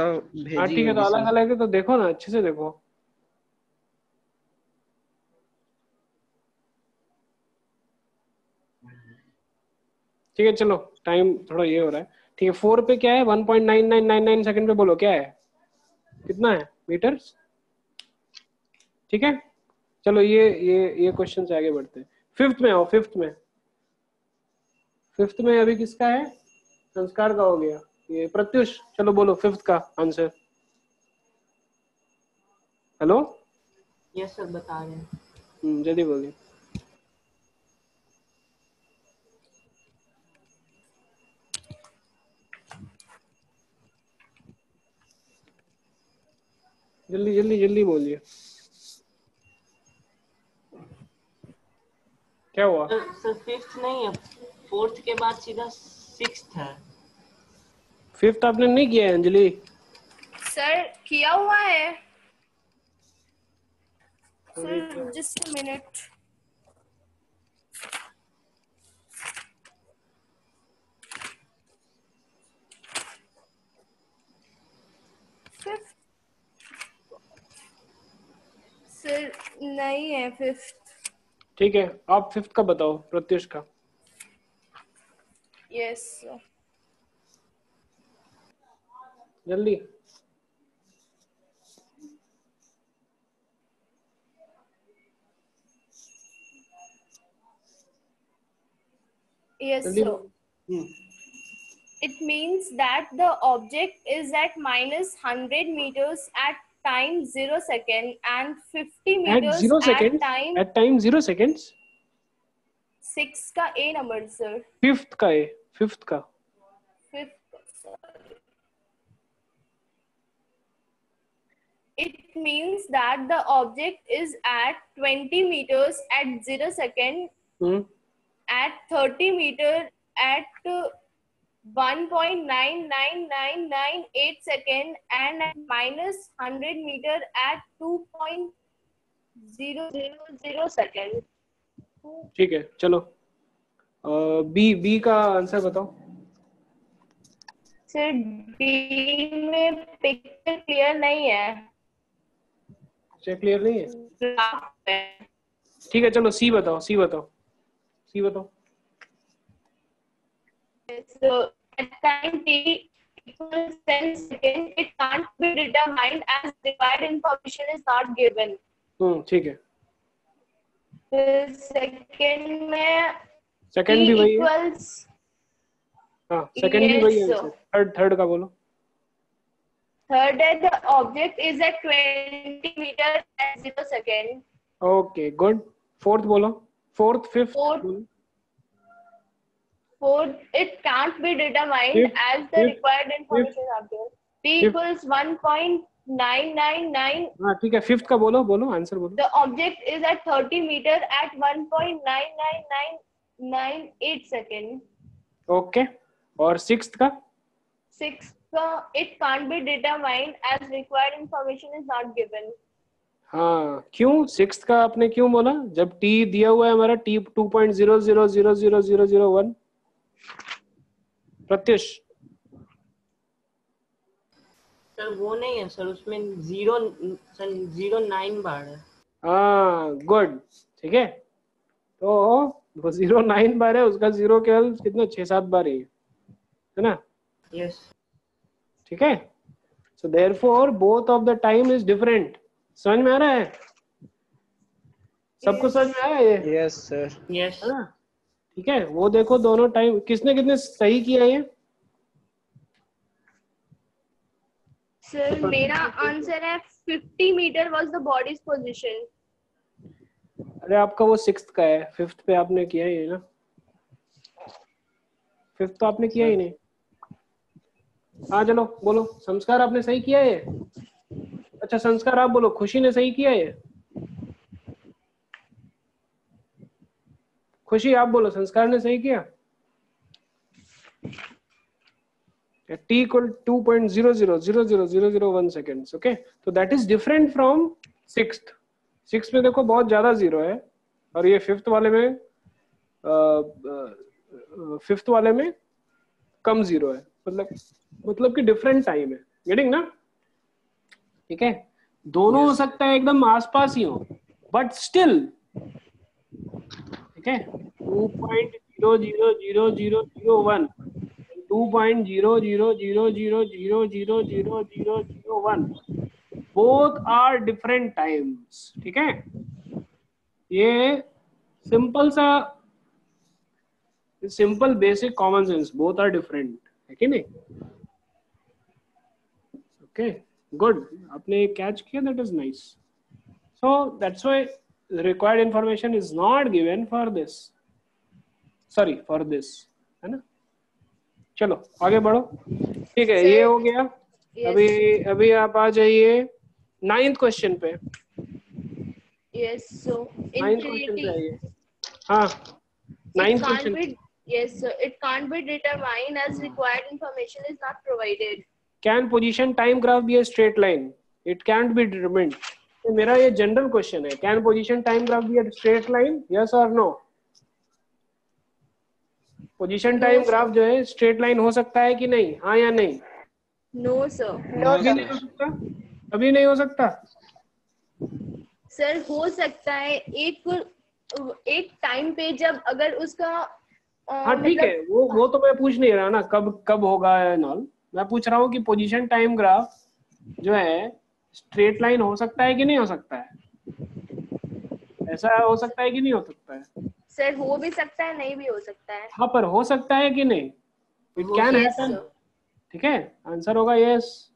ठीक है, तो होगी अलग सर। अलग है तो देखो ना, अच्छे से देखो। ठीक है चलो, टाइम थोड़ा ये हो रहा है। ठीक है 4 पे क्या है? 1.9999 सेकंड पे बोलो क्या है, कितना है मीटर्स? ठीक है चलो ये क्वेश्चन से आगे बढ़ते हैं। 5th में आओ। 5th में अभी किसका है? संस्कार का हो गया, ये प्रत्युष। चलो बोलो 5th का आंसर। हेलो यस सर, बता रहे हैं। जल्दी बोलिए। जल्दी बोलिए, क्या हुआ? सर 5th नहीं है, 4th के बाद सीधा 6th है। 5th आपने नहीं किया है अंजलि? सर किया हुआ है। अरे sir just a minute. Sir नहीं है फिफ्थ। ठीक है, आप फिफ्थ का बताओ, प्रत्युष का। यस जल्दी। yes जल्दी sir. बोलो। It means that the object is at minus 100 meters at time 0 second and 50 At meters 0 at seconds, time at time 0 seconds, 6 का A number sir. फिफ्थ का है, फिफ्थ का। Fifth, sorry. It means that the object is at 20 meters at 0 second, at 30 meter at 1.99998 second and at minus 100 meter at 2.000 second. ठीक है, चलो बी का आंसर बताओ। सर बी में पिक्चर क्लियर नहीं है, पिक्चर क्लियर नहीं है। ग्राफ है। ठीक है, चलो सी बताओ, सी बताओ, सी बताओ। So at time t equals 10 seconds, it can't be determined as required information is not given. ठीक है। सेकंड में सेकंड भी वही है। equals हाँ, सेकंड भी वही है Yes, आंसर। थर्ड का बोलो। third that the object is at 20 meter at 0 second. Okay, good. Fourth बोलो, fourth fifth. Fourth, it can't be determined Fifth, as the fifth, required information is there. T equals 1.999. हाँ ठीक है, फिफ्थ का बोलो, बोलो आंसर बोलो। The object is at 30 meter at 1.99998 second. Okay, और सिक्स्थ का? Sixth, it can't be determined as required information is not given. हाँ, क्यों सिक्स्थ का आपने क्यों बोला? जब टी दिया हुआ है हमारा टी 2.00000001। प्रत्युष सर वो नहीं है सर, उसमें 0.09 बार है। हाँ, गुड, ठीक है। तो वो 0.9 बार है, उसका जीरो केवल कितना 6-7 बार ही है ना? यस। ठीक है, so therefore both of the time is different. समझ में आ रहा है? सबको समझ में आया ये? Yes sir. यस। है ना? ठीक है, वो देखो दोनों टाइम किसने कितने सही किया ये? Sir, मेरा आंसर है 50 meter was the body's position. अरे आपका वो सिक्स्थ का है, फिफ्थ पे आपने किया ही ना? फिफ्थ तो आपने किया ही नहीं। हाँ चलो बोलो, संस्कार आपने सही किया है? अच्छा संस्कार आप बोलो, खुशी ने सही किया है? खुशी आप बोलो, संस्कार ने सही किया? t equal 2.000001 seconds, okay? So that is different from sixth. Six में देखो बहुत ज्यादा जीरो है, और ये फिफ्थ वाले में कम जीरो है, मतलब कि डिफरेंट टाइम है। गेटिंग ना? ठीक है, दोनों हो सकता है एकदम आसपास ही हो, बट स्टिल ठीक है 2.000001 2.00000001 both are different times। ठीक है, ये simple basic common sense, both are different है कि नहीं? ओके, गुड, आपने कैच किया, that is nice. So that's why required information is not given for this, sorry for this, है ना? चलो आगे बढ़ो। ठीक है, ये हो गया। अभी आप आ जाइए 9th क्वेश्चन पे। Yes, so 9th क्वेश्चन पे आइए। हाँ, 9th question. Yes, sir. It can't be determined as required information is not provided. Can position time graph be a straight line? It can't be determined. तो मेरा ये जनरल क्वेश्चन है, can position time graph be a straight line? Yes or no? Position time graph जो है स्ट्रेट लाइन हो सकता है कि नहीं? हाँ या नहीं? No, sir. अभी नहीं हो सकता, अभी नहीं हो सकता। सर हो सकता है एक टाइम पे जब अगर उसका हाँ ठीक है, वो तो मैं पूछ नहीं रहा ना कब कब होगा नॉल, मैं पूछ रहा हूँ कि पोजीशन टाइम ग्राफ जो है स्ट्रेट लाइन हो सकता है कि नहीं हो सकता है, ऐसा हो सकता है कि नहीं हो सकता है? सर हो भी सकता है, नहीं भी हो सकता है। हाँ पर हो सकता है कि नहीं, इट हो कैन यस हैपन, सर। ठीक है, आंसर होगा यस,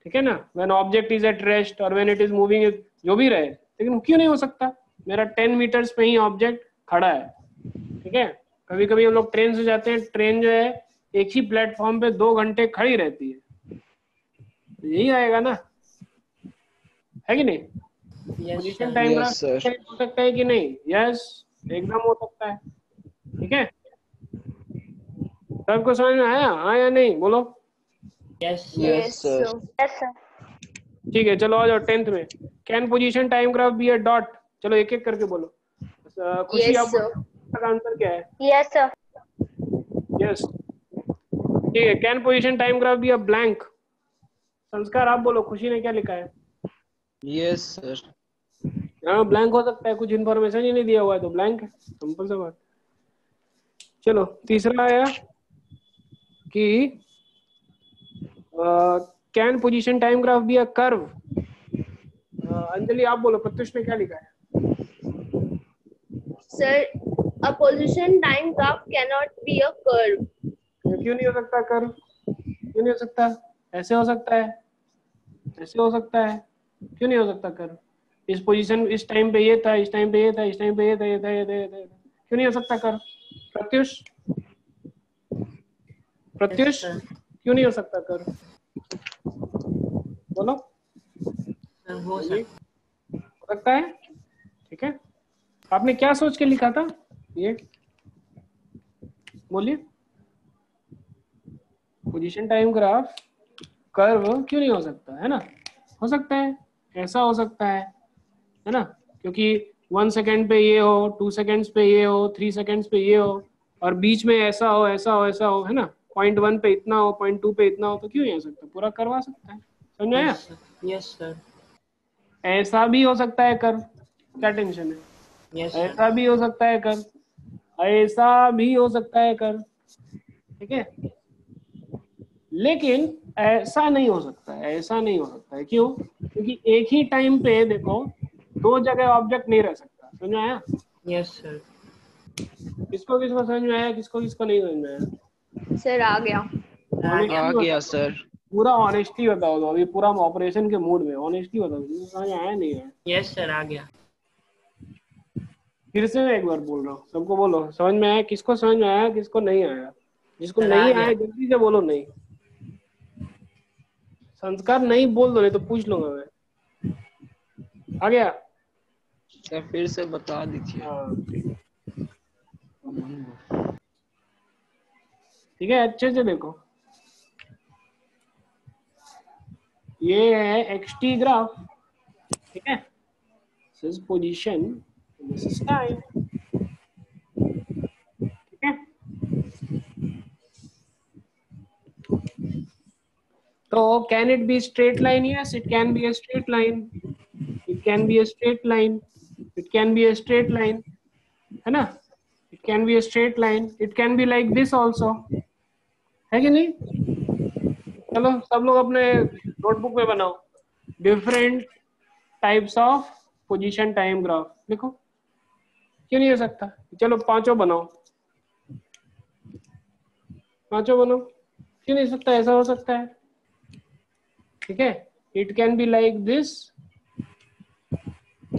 ठीक है ना। When object is at rest और व्हेन इट इज मूविंग, जो भी रहे, लेकिन क्यों नहीं हो सकता, मेरा 10 मीटर्स पे ही ऑब्जेक्ट खड़ा है, ठीक है। कभी कभी हम लोग ट्रेन से जाते हैं, ट्रेन जो है एक ही प्लेटफॉर्म पे 2 घंटे खड़ी रहती है, तो यही आएगा ना, है कि नहीं। Yes position sir. Time graph yes sir. हो सकता है कि नहीं, यस एकदम हो सकता है, ठीक है। सबको समझ में आया, हाँ या नहीं बोलो। Yes yes yes sir. Sir. ठीक है चलो आ जाओ 10th में। Can position time graph be a dot, चलो एक एक करके बोलो। खुशी यस आप सर। बोलो आंसर क्या है। Yes sir. यस ठीक है। Can position time graph be a blank, संस्कार आप बोलो, खुशी ने क्या लिखा है। Yes sir. हाँ ब्लैंक हो सकता है, कुछ इन्फॉर्मेशन ही नहीं दिया हुआ है तो ब्लैंक है, सिंपल सा बात। चलो तीसरा आया कि can position time graph be a curve, Anjali आप बोलो, प्रत्युष ने क्या लिखा है। Sir a position time graph cannot be a curve. क्यों नहीं हो सकता कर्व, क्यों नहीं हो सकता, ऐसे हो सकता है, ऐसे हो सकता है, क्यों नहीं हो सकता कर्व। इस पोजीशन, इस टाइम पे ये था, इस टाइम पे ये था, इस टाइम पे ये था, ये था, ये था, ये था, ये था। क्यों नहीं हो सकता कर्व। प्रत्युष, प्रत्युष सर। क्यों नहीं हो सकता कर्व, बोलो। हो बोलिए, सकता। हो सकता है, ठीक है। आपने क्या सोच के लिखा था ये, बोलिए। पोजीशन टाइम ग्राफ कर्व क्यों नहीं हो सकता, है ना, हो सकता है, ऐसा हो सकता है ना, क्योंकि 1 सेकेंड पे ये हो, 2 सेकेंड्स पे ये हो, 3 सेकेंड्स पे ये हो, और बीच में ऐसा हो, ऐसा हो, ऐसा हो, है ना, पॉइंट 1 पे इतना हो, पॉइंट 2 पे इतना हो, तो क्यों नहीं हो सकता, पूरा करवा सकता है, समझ में आया। Yes sir. ऐसा भी हो सकता है कर्व, क्या टेंशन है, यस सर। ऐसा भी हो सकता है कर्व, ऐसा भी हो सकता है कर्व, ठीक है, लेकिन ऐसा नहीं हो सकता है, ऐसा नहीं हो सकता है, क्यों, क्योंकि एक ही टाइम पे देखो 2 जगह ऑब्जेक्ट नहीं रह सकता, समझ में आया। Yes sir. किसको किसको समझ में आया, किसको किसको नहीं समझ में आया। सर आ गया। आ गया सर। पूरा ऑनेस्टली बताओ, तो अभी पूरा ऑपरेशन के मूड में ऑनेस्टली बताओ, समझ आया नहीं है। यस सर आ गया। फिर से मैं एक बार बोल रहा हूँ, सबको बोलो समझ में आया, किसको समझ में आया, किसको नहीं आया, जिसको सर आ नहीं गया। आया जल्दी से बोलो नहीं। संस्कार नहीं बोल दो, नहीं तो पूछ लूंगा मैं। आ गया। सर फिर से बता दीजिए। हाँ ठीक है, अच्छे से देखो, ये है एक्सटी ग्राफ, ठीक है, this is position, this is time, ठीक है। तो can it be straight line, yes it can be a straight line, it can be a straight line, it can be a straight line, है ना, it can be a straight line, it can be like this also, है कि नहीं। चलो सब लोग अपने नोटबुक में बनाओ different types of position time graph, लिखो, क्यों नहीं हो सकता। चलो पांचों बनाओ, पांचों बनाओ, क्यों नहीं हो सकता, ऐसा हो सकता है, ठीक है। It can be like this,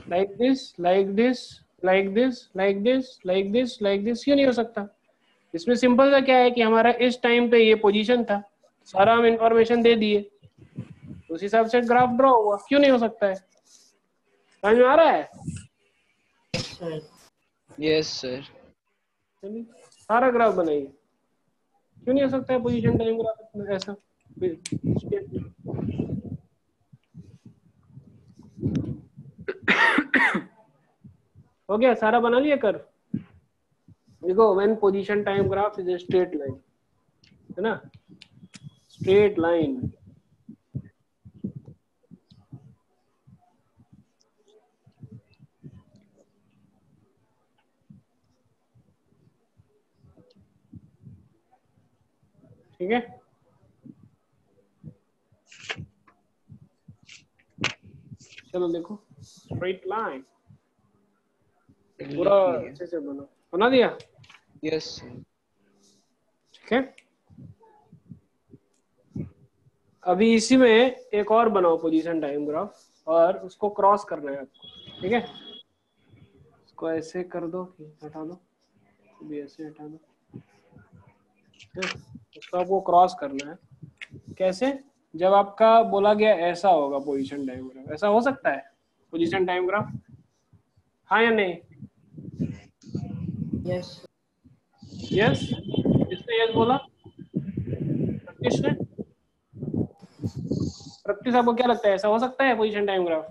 like this, like this, like this, like this, like this, like this, क्यों नहीं हो सकता। इसमें सिंपल सा क्या है कि हमारा इस टाइम पे ये पोजीशन था, सारा हम इंफॉर्मेशन दे दिए, उस हिसाब से ग्राफ ड्रॉ हुआ, क्यों नहीं हो सकता है, समझ में आ रहा है। सर। Yes sir. चलिए सारा ग्राफ बनाइए, क्यों नहीं हो सकता है पोजीशन टाइम ग्राफ ऐसा। हो गया, सारा बना लिया कर। देखो when position time graph is a straight line, है ना, स्ट्रेट लाइन, ठीक है, चलो देखो स्ट्रेट लाइन पूरा अच्छे से बना दिया। यस। ठीक है, अभी इसी में एक और बनाओ पोजीशन टाइम ग्राफ और उसको क्रॉस करना है आपको। ठीक है, इसको ऐसे कर दो कि हटा दो, भी ऐसे हटा दो। उसको आपको क्रॉस करना है। कैसे? जब आपका बोला गया ऐसा होगा पोजीशन टाइम ग्राफ, ऐसा हो सकता है पोजीशन टाइम ग्राफ, हाँ या नहीं? यस यस, किसने यस बोला? प्रत्युष ने। प्रत्युष आपको क्या लगता है, ऐसा हो सकता है position time graph?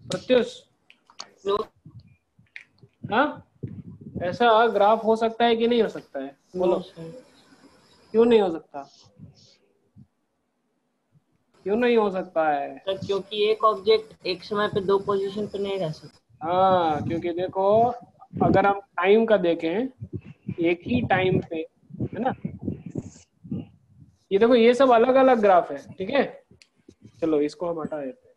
Pratyush, no हाँ, ऐसा ग्राफ हो सकता है कि नहीं हो सकता है? बोलो, सर, क्यों नहीं हो सकता? क्यों नहीं हो सकता है? क्योंकि एक ऑब्जेक्ट एक समय पे दो पोजीशन पे नहीं रह सकता। हाँ, क्योंकि देखो अगर हम टाइम का देखें, एक ही टाइम पे, है ना, ये देखो ये सब अलग अलग ग्राफ है। ठीक है, चलो इसको हम हटा देते हैं,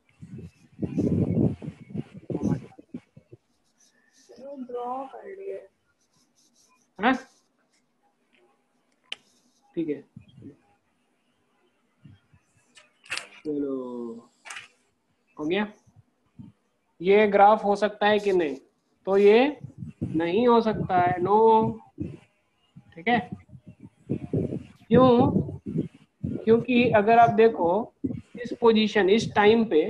ठीक है, चलो हो गया। ये ग्राफ हो सकता है कि नहीं? तो ये नहीं हो सकता है, नो। ठीक है, क्यों? क्योंकि अगर आप देखो इस पोजीशन, इस टाइम पे,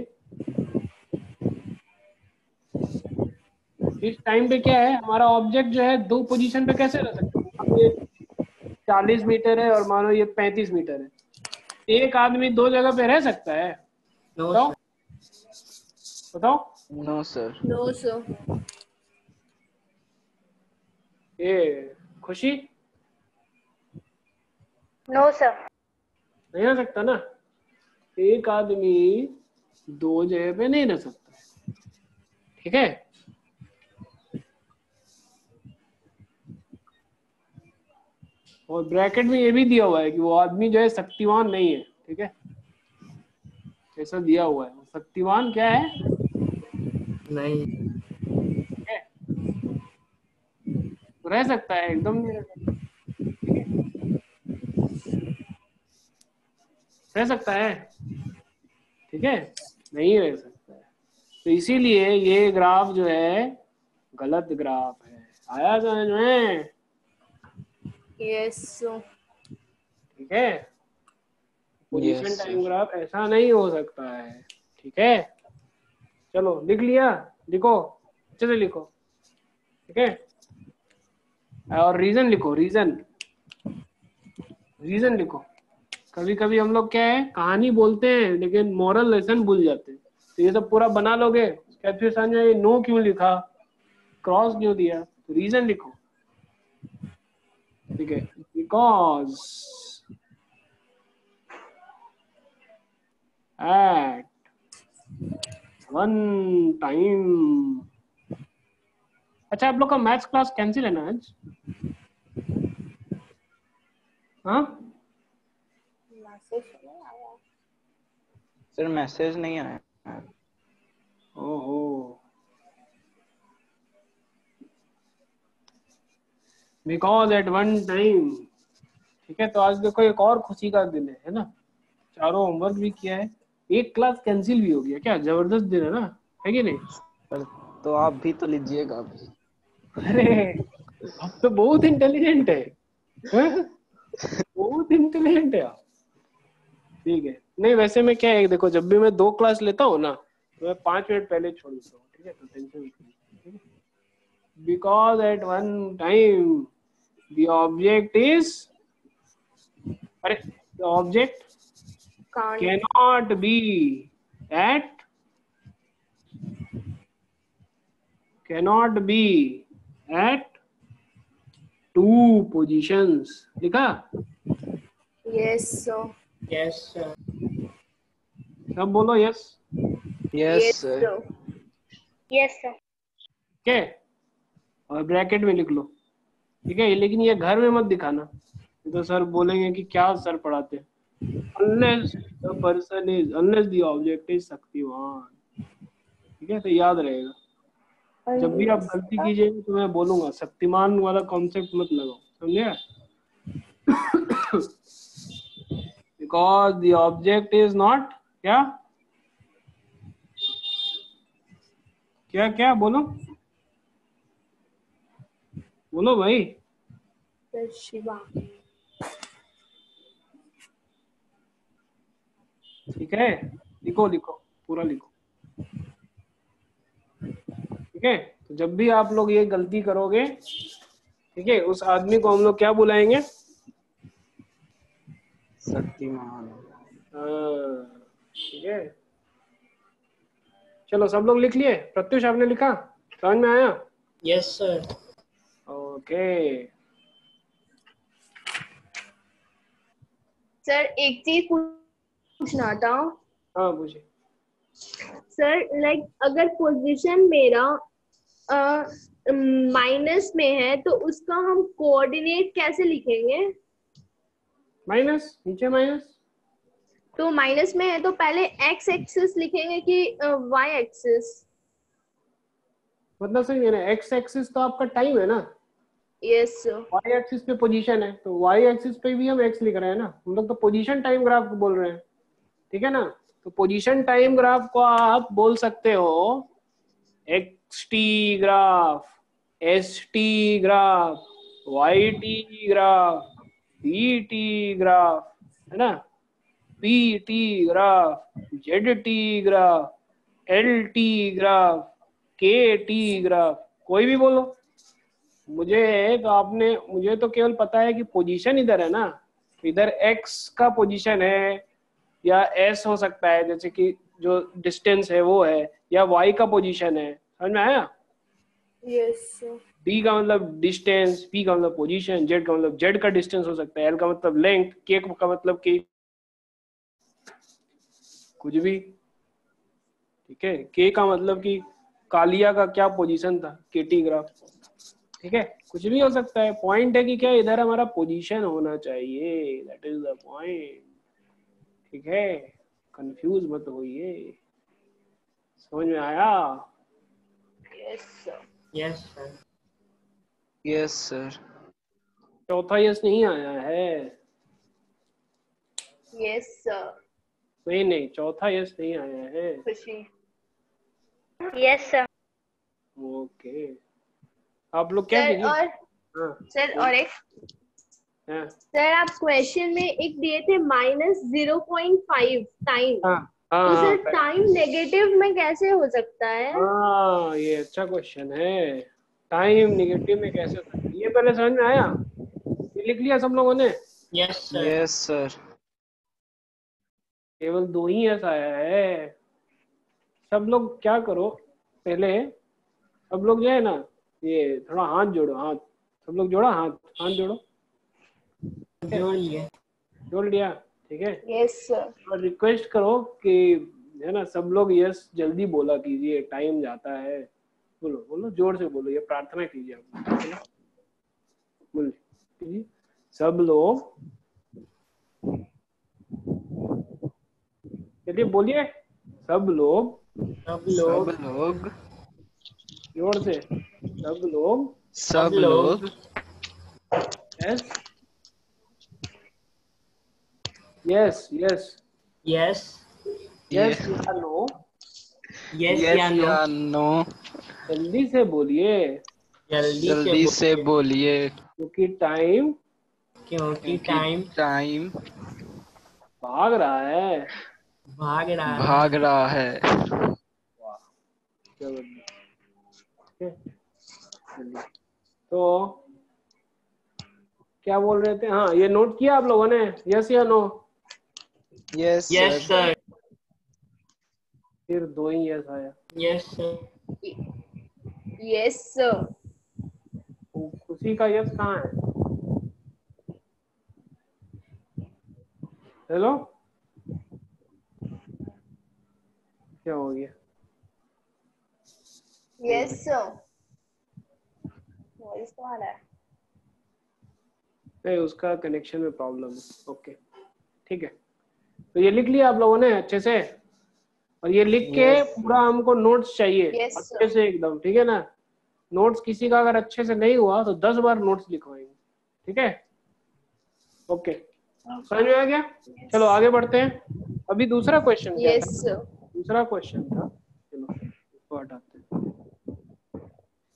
इस टाइम पे क्या है, हमारा ऑब्जेक्ट जो है दो पोजीशन पे कैसे रह सकता है? मान लो ये 40 मीटर है और मानो ये 35 मीटर है, एक आदमी दो जगह पे रह सकता है? नो बताओ बताओ। No sir. No, sir. ये खुशी No, sir. नहीं रह सकता ना, एक आदमी दो जगह पे नहीं रह सकता। ठीक है, और ब्रैकेट में ये भी दिया हुआ है कि वो आदमी जो है शक्तिवान नहीं है। ठीक है, ऐसा दिया हुआ है, शक्तिवान क्या है? नहीं ठीक है, तो रह सकता है, एकदम नहीं रह सकता। रह सकता है, ठीक है, नहीं रह सकता है। तो इसीलिए ये ग्राफ जो है गलत ग्राफ है। आया समझ में? Yes, sir. ठीक है, position Yes, time sir. Graph ऐसा नहीं हो सकता है। ठीक है, चलो लिख लिया, लिखो अच्छे से लिखो। ठीक है, और रीजन लिखो, रीजन रीजन लिखो। कभी कभी हम लोग क्या है, कहानी बोलते हैं लेकिन मॉरल लेसन भूल जाते हैं। तो ये सब पूरा बना लोगे, क्या फिर समझ में नो क्यों लिखा, क्रॉस क्यों दिया? तो रीजन लिखो। ठीक है, बिकॉज एट वन टाइम। अच्छा, आप लोग का मैथ्स क्लास कैंसिल है ना आज? हाँ, सर मैसेज नहीं आया। ओहो, बिकॉज एट वन टाइम। ठीक है, तो आज देखो एक और खुशी का दिन है ना, चारों होमवर्क भी किया है, एक क्लास कैंसिल भी हो गया। क्या जबरदस्त दिन है ना, है कि नहीं? सर तो आप भी तो लीजिएगा अभी। अरे अब तो बहुत इंटेलिजेंट है, हैं? बहुत इंटेलिजेंट है आप। ठीक है, नहीं वैसे में क्या है, देखो जब भी मैं 2 क्लास लेता हूँ ना, तो मैं 5 मिनट पहले छोड़ देता हूँ। ठीक है, तो टेंशन मत लो। Because at one time the object is, अरे the object Can't. cannot be at, cannot be at two positions। लिखा? Yes, sir. यस सर, सब बोलो yes. Yes sir. sir. Yes, sir. ठीक है, और ब्रैकेट में लिख लो ठीक है, लेकिन ये घर में मत दिखाना, तो सर बोलेंगे कि क्या सर पढ़ाते हैं। unless the person is, unless the object is Shaktimaan, ठीक है, तो याद रहेगा। जब भी आप गलती कीजिए तो मैं बोलूंगा शक्तिमान वाला कॉन्सेप्ट मत लगाओ, समझे? Because the object is not क्या क्या क्या बोलो बोलो भाई। शिवा। ठीक है, लिखो लिखो पूरा लिखो। ठीक है, तो जब भी आप लोग ये गलती करोगे, ठीक है, उस आदमी को हम लोग क्या बुलाएंगे? शक्तिमान। ठीक है, चलो सब लोग लिख लिए। प्रत्युष आपने लिखा, समझ में आया? Yes sir. ओके। सर एक चीज पूछना था। हाँ पूछिए। सर लाइक अगर पोजीशन मेरा माइनस में है तो उसका हम कोऑर्डिनेट कैसे लिखेंगे? माइनस, नीचे माइनस। तो माइनस में है तो पहले एक्स एक्सिस लिखेंगे कि वाई एक्सिस? मतलब सही है ना, एक्स एक्सिस तो आपका टाइम है ना, यस वाई एक्सिस पे पोजीशन है, तो वाई एक्सिस पे भी हम एक्स लिख रहे हैं ना, हम लोग तो पोजीशन टाइम ग्राफ बोल रहे हैं, ठीक है ना। तो पोजीशन टाइम ग्राफ को आप बोल सकते हो X T graph, S T graph, Y T graph, B T graph, है ना, P T graph, Z T graph, L T graph, K T graph, कोई भी बोलो। मुझे तो केवल पता है कि पोजीशन इधर है ना, इधर एक्स का पोजीशन है या एस हो सकता है, जैसे कि जो डिस्टेंस है वो है, या वाई का पोजीशन है, समझ में आया? यस डी का मतलब डिस्टेंस, पी का मतलब पोजीशन, जेड का मतलब जेड का डिस्टेंस हो सकता है, एल का मतलब लेंथ, के का मतलब कि कुछ भी, ठीक है, के का मतलब कि कालिया का क्या पोजीशन था, केटी ग्राफ, ठीक है, कुछ भी हो सकता है। पॉइंट है कि क्या इधर हमारा पोजीशन होना चाहिए, दैट इज द पॉइंट, ठीक है, कंफ्यूज मत होइए। समझ में आया? Yes yes sir. Yes sir. चौथा यस नहीं आया है? यस नहीं नहीं, चौथा यस नहीं आया है। खुशी। Yes sir. ओके, आप लोग क्या सर कीजिए। और हाँ सर और एक हाँ सर आप क्वेश्चन में एक दिए थे -0.5 टाइम, हाँ तो सर हाँ टाइम नेगेटिव में कैसे हो सकता है? हाँ, ये अच्छा क्वेश्चन है, टाइम निगेटिव में कैसे हो सकता है, ये पहले समझ में आया? ये लिख लिया सब लोगों ने? Yes sir. Yes sir. केवल 2 ही यस आया है। सब लोग क्या करो, पहले सब लोग जो है ना, ये थोड़ा हाथ जोड़ो, हाथ, सब लोग जोड़ा हाथ, हाथ जोड़ो, जोड़ लिए। जोड़ लिया, ठीक है। Yes sir. और रिक्वेस्ट करो कि है ना, सब लोग यस जल्दी बोला कीजिए, टाइम जाता है। बोलो बोलो, जोर से बोलो, ये प्रार्थना कीजिए आप, बोलिए कीजिए। सब लोग, चलिए बोलिए, सब लोग, सब सब लोग। लोग। जोर से, सब लोग सब लोग। Yes yes yes yes. Yes yes या नो, यस या नो। या नो। जल्दी से बोलिए, जल्दी से जल्दी से बोलिए, बोलिए, क्योंकि टाइम क्योंकि क्योंकि टाइम टाइम भाग रहा है। भाग रहा है। भाग रहा है। वाह, चलो ठीक है, चलिए। तो क्या बोल रहे थे, हाँ ये नोट किया आप लोगों ने, यस या no? Yes yes sir. Sir. फिर 2 ही यस आया। Yes sir. Yes sir. खुशी का यस कहाँ है? हेलो, क्या हो गया? Yes sir. वॉइस तो आ रहा है। नहीं, उसका कनेक्शन में प्रॉब्लम है। ओके ठीक है, तो ये लिख लिया आप लोगों ने अच्छे से, और ये लिख के Yes, पूरा हमको नोट्स चाहिए Yes, sir. अच्छे से एकदम, ठीक है ना। नोट्स किसी का अगर अच्छे से नहीं हुआ तो 10 बार नोट्स लिखवाएंगे, ठीक है। ओके समझ में आ गया? चलो आगे बढ़ते हैं। अभी दूसरा क्वेश्चन क्या Yes, था? sir. दूसरा क्वेश्चन था, चलो इसको हटाते हैं।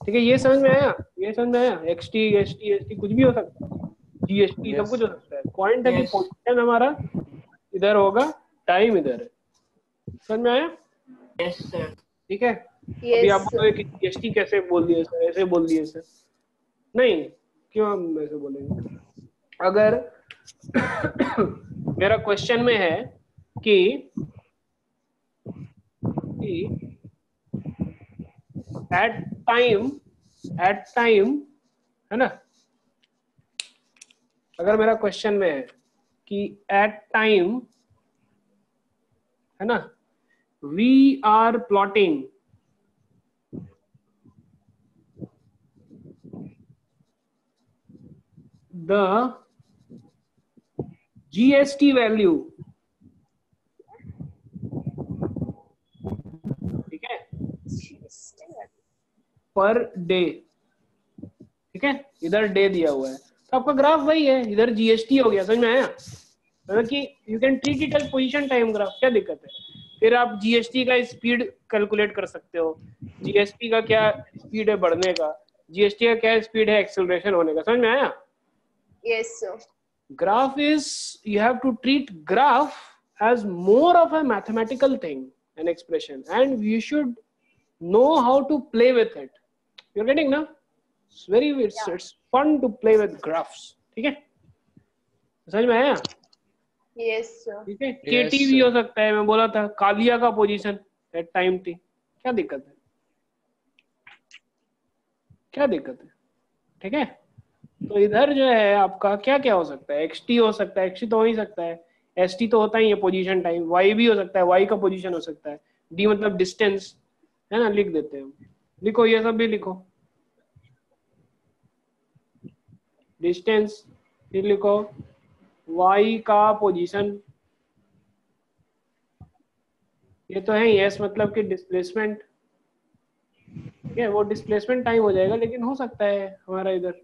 ठीक है, ये समझ में आया? ये समझ में आया? XT ST ST कुछ भी हो सकता है, GST सब yes, कुछ हो सकता है। पॉइंट है कि Yes. पोजीशन हमारा इधर होगा, टाइम इधर है। समझ में आया? Yes, sir. ठीक है। अभी Yes, आप बोलोगे कि GST कैसे बोल दिए सर, ऐसे बोल दिए सर। नहीं, क्यों हम ऐसे बोलेंगे? अगर मेरा क्वेश्चन में है कि एट टाइम है ना, अगर मेरा क्वेश्चन में है कि एट टाइम है ना, we are plotting the GST value, ठीक है, पर डे, ठीक है, इधर डे दिया हुआ है तो आपका ग्राफ वही है, इधर GST हो गया। समझ में आया? मतलब कि you can treat it as position time graph, क्या दिक्कत है? फिर आप GST का स्पीड कैलकुलेट कर सकते हो, GST का क्या स्पीड है बढ़ने का, GST का क्या स्पीड है एक्सेलरेशन होने का। समझ में आया? yes, sir. Graph is, you have to treat graph as more of a mathematical thing, an expression, and you should know how to play with it. You're getting now? It's very, it's fun to play with graphs. ठीक है, समझ में आया? Yes, sir. ठीक है, Yes, KT भी sir. हो सकता है, मैं बोला था कालिया का पोजीशन एट टाइम T, क्या दिक्कत है? क्या दिक्कत है? ठीक है, तो इधर जो है आपका क्या क्या हो सकता है? XT हो सकता है, XT तो हो ही सकता है, ST तो होता ही है पोजीशन टाइम, Y भी हो सकता है, Y का पोजीशन हो सकता है, D मतलब डिस्टेंस है ना, लिख देते हैं हम। लिखो ये सब भी लिखो, डिस्टेंस, फिर लिखो Y का पोजीशन, ये तो है ही, S मतलब कि डिस्प्लेसमेंट, ठीक है, वो डिस्प्लेसमेंट टाइम हो जाएगा, लेकिन हो सकता है हमारा इधर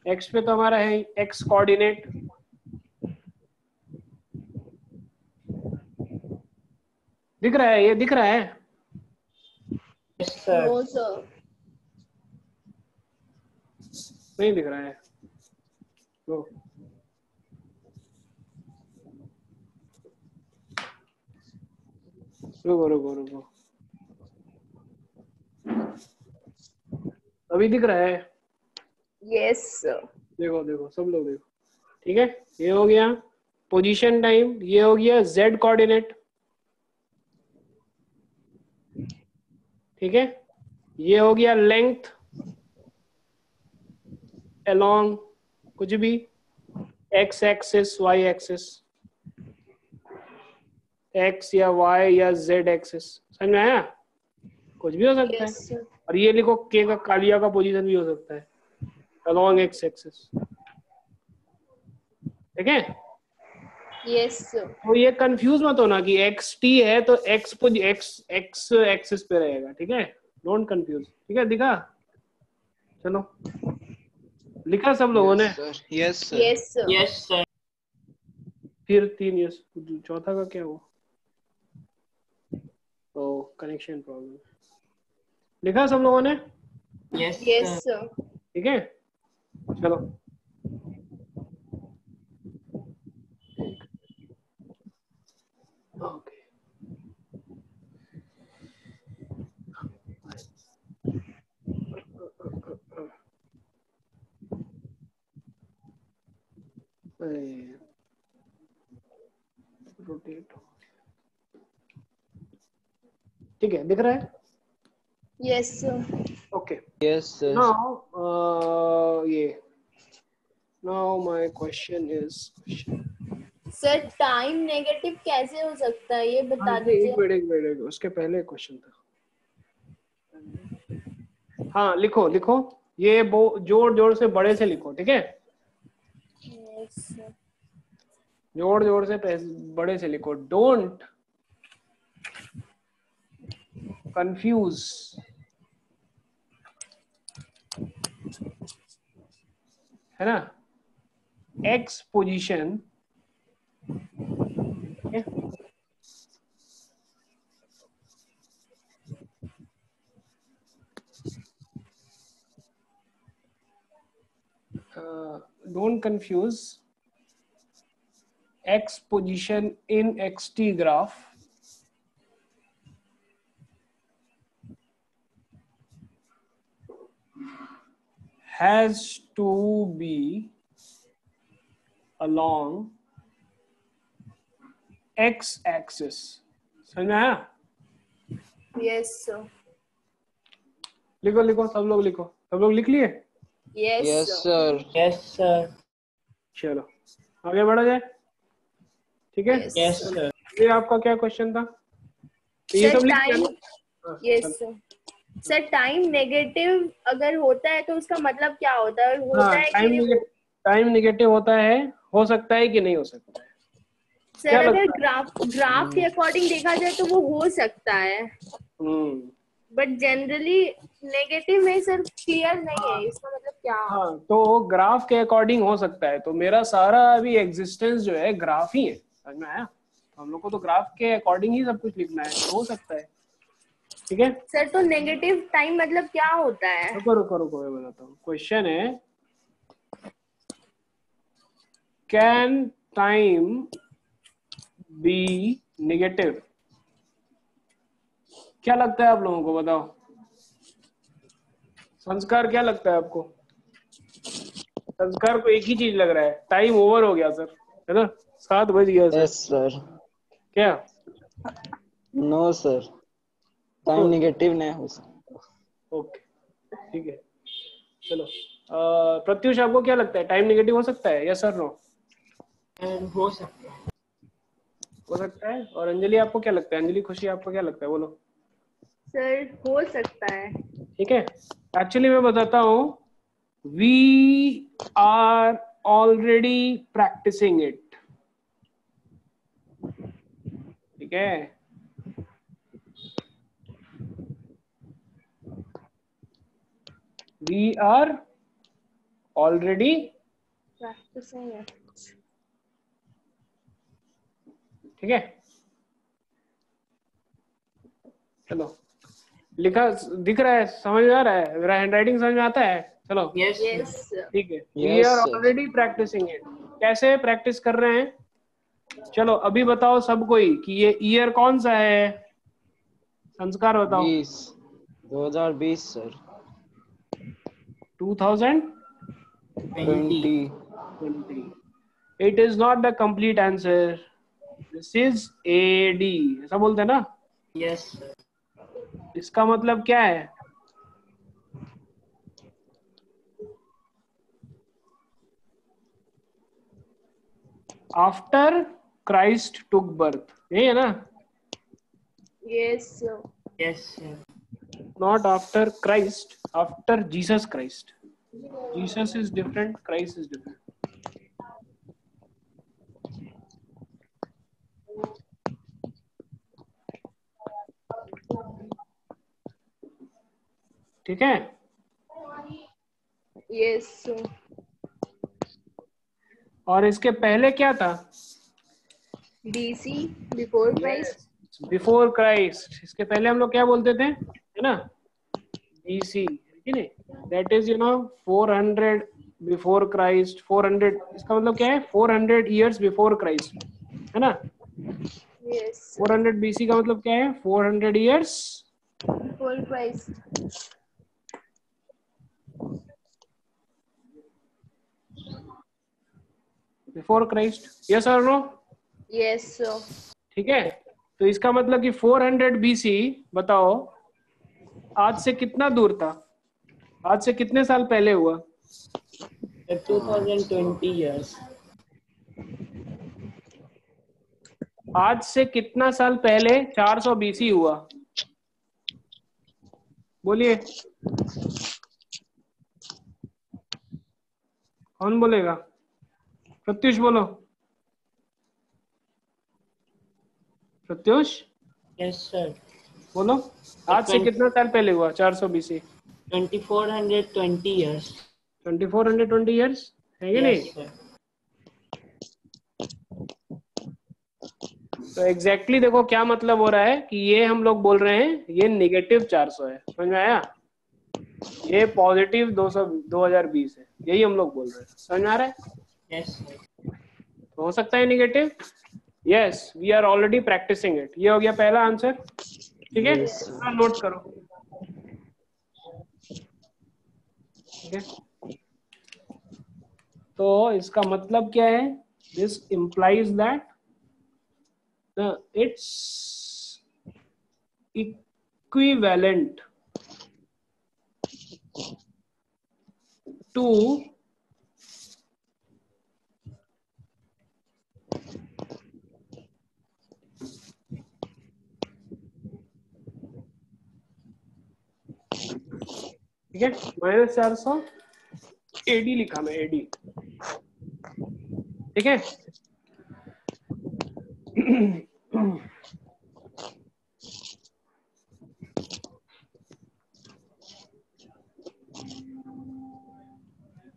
X पे तो हमारा है X कोऑर्डिनेट, दिख रहा है? ये दिख रहा है? Yes, sir. No, sir. नहीं दिख रहा है? लो रुको रुको रुको, अभी दिख रहा है? Yes, sir. देखो देखो सब लोग देखो, ठीक है, ये हो गया पोजीशन टाइम, ये हो गया Z कोऑर्डिनेट, ठीक है, ये हो गया लेंथ अलोंग कुछ भी, X axis Y axis, X या Y या Z एक्सिस। समझ में आया? कुछ भी हो सकता Yes, है। sir. और ये लिखो K का कालिया का पोजीशन भी हो सकता है अलोंग X एक्सिस, ठीक है। Yes, sir. तो ये कंफ्यूज मत होना कि XT है तो X एक्सिस पे रहेगा, ठीक है, डोंट कंफ्यूज, ठीक है। दिखा? चलो लिखा सब लोगों ने? Yes, sir. Yes, sir. Yes, sir. Yes, sir. फिर 3 years, चौथा का क्या हुआ? ओ कनेक्शन प्रॉब्लम, लिखा सब लोगों ने? Yes, Yes, sir. sir. ठीक है, चलो ओके, रोटेट, ठीक है, दिख रहा है? Yes, sir. Okay, Yes, sir. now ये now my question is, Sir, time negative कैसे हो सकता है ये बता एक दीजिए. मिनट एक मिनट, उसके पहले क्वेश्चन था। हाँ लिखो लिखो, ये जोर जोर से बड़े से लिखो, ठीक है। Yes, sir. जोर जोर से बड़े से लिखो. डोंट कंफ्यूज है ना x position don't confuse x position in xt graph has to be along x axis. समझ में आया? Yes, sir. लिखो लिखो सब लोग लिखो. सब लोग लिख लिए? Yes, yes sir. Sir. Yes, sir. चलो आगे बढ़ा जाए. ठीक है. Yes, Yes, sir. sir. ये आपका क्या क्वेश्चन था? तो ये Sir, सब लिख लिया time. ना? Yes, sir. Sir, time negative अगर होता है तो उसका मतलब क्या होता है? होता हाँ, है कि नहीं? टाइम निगेटिव होता है, हो सकता है कि नहीं हो सकता है. सर क्या अगर लगता ग्राफ के अकॉर्डिंग देखा जाए तो वो हो सकता है, बट जनरली नेगेटिव में सर क्लियर नहीं है इसका मतलब क्या. हाँ, तो ग्राफ के अकॉर्डिंग हो सकता है. तो मेरा सारा अभी एग्जिस्टेंस जो है ग्राफ ही है. समझ में आया? हम लोग को तो ग्राफ के अकॉर्डिंग ही सब कुछ लिखना है, तो हो सकता है. ठीक है. सर तो नेगेटिव टाइम मतलब क्या होता है? रुको रुको रुको, मैं बताता हूँ. क्वेश्चन है कैन टाइम बी नेगेटिव. क्या लगता है आप लोगों को? बताओ. संस्कार क्या लगता है आपको? संस्कार को एक ही चीज लग रहा है, टाइम ओवर हो गया सर, है ना? 7 बज गया सर. Yes sir. क्या? नो सर, टाइम नेगेटिव नहीं हो सकता. ओके, ठीक है. चलो प्रत्युष आपको क्या लगता है, टाइम नेगेटिव हो सकता है? Yes sir no? हो सकता है. हो सकता है. और अंजलि आपको क्या लगता है? अंजलि खुशी आपको क्या लगता है? बोलो. सर हो सकता है. ठीक है. एक्चुअली मैं बताता हूँ, we are already practising it. ठीक है. वी आर ऑलरेडी प्रैक्टिसिंग है. ठीक है. चलो लिखा दिख रहा है, समझ में आ रहा है? मेरा हैंड राइटिंग समझ में आता है? चलो Yes, sir. Yes sir. ठीक है. We Yes, are sir. Already practising it. कैसे प्रैक्टिस कर रहे हैं? चलो अभी बताओ सब कोई कि ये ईयर कौन सा है? संस्कार बताओ. 2020 sir. 2020. 20. It is not the complete answer. This is AD. ऐसा बोलते हैं ना? Yes, sir. इसका मतलब क्या है? आफ्टर क्राइस्ट टुक बर्थ, यही है ना? Yes sir. Yes, sir. Not after Christ, after Jesus Christ. Jesus is different, Christ is different. ठीक है. Yes sir. और इसके पहले क्या था? BC before Christ. Before Christ. इसके पहले हम लोग क्या बोलते थे, है ना? BC, that is 400 before Christ. 400 इसका मतलब क्या है? 400 इयर्स बिफोर क्राइस्ट, है ना? यस 400 BC का मतलब क्या है? 400 years before Christ. Before Christ. Yes और नो? Yes sir. ठीक है. तो इसका मतलब कि 400 BC बताओ आज से कितना दूर था? आज से कितने साल पहले हुआ? 2020 years. आज से कितना साल पहले 400 BC हुआ? बोलिए, कौन बोलेगा? प्रत्युष बोलो। Pratyush Yes, sir. बोलो, आज से कितना साल पहले हुआ 400 BC? 2420 years. 2420 years है कि Yes, नहीं? sir. तो एग्जैक्टली देखो क्या मतलब हो रहा है कि ये हम लोग बोल रहे हैं ये नेगेटिव 400 है, समझ में आया? ये पॉजिटिव 2020 है, यही हम लोग बोल रहे हैं, समझ में आ रहा है? Yes, sir. तो हो सकता है negative. Yes, we are already practising it. ये हो गया पहला आंसर, ठीक है? Yes, sir. नोट करो, ठीक है? तो इसका मतलब क्या है? This implies that it's equivalent to ठीक है, -400 AD लिखा मैं, AD, ठीक है?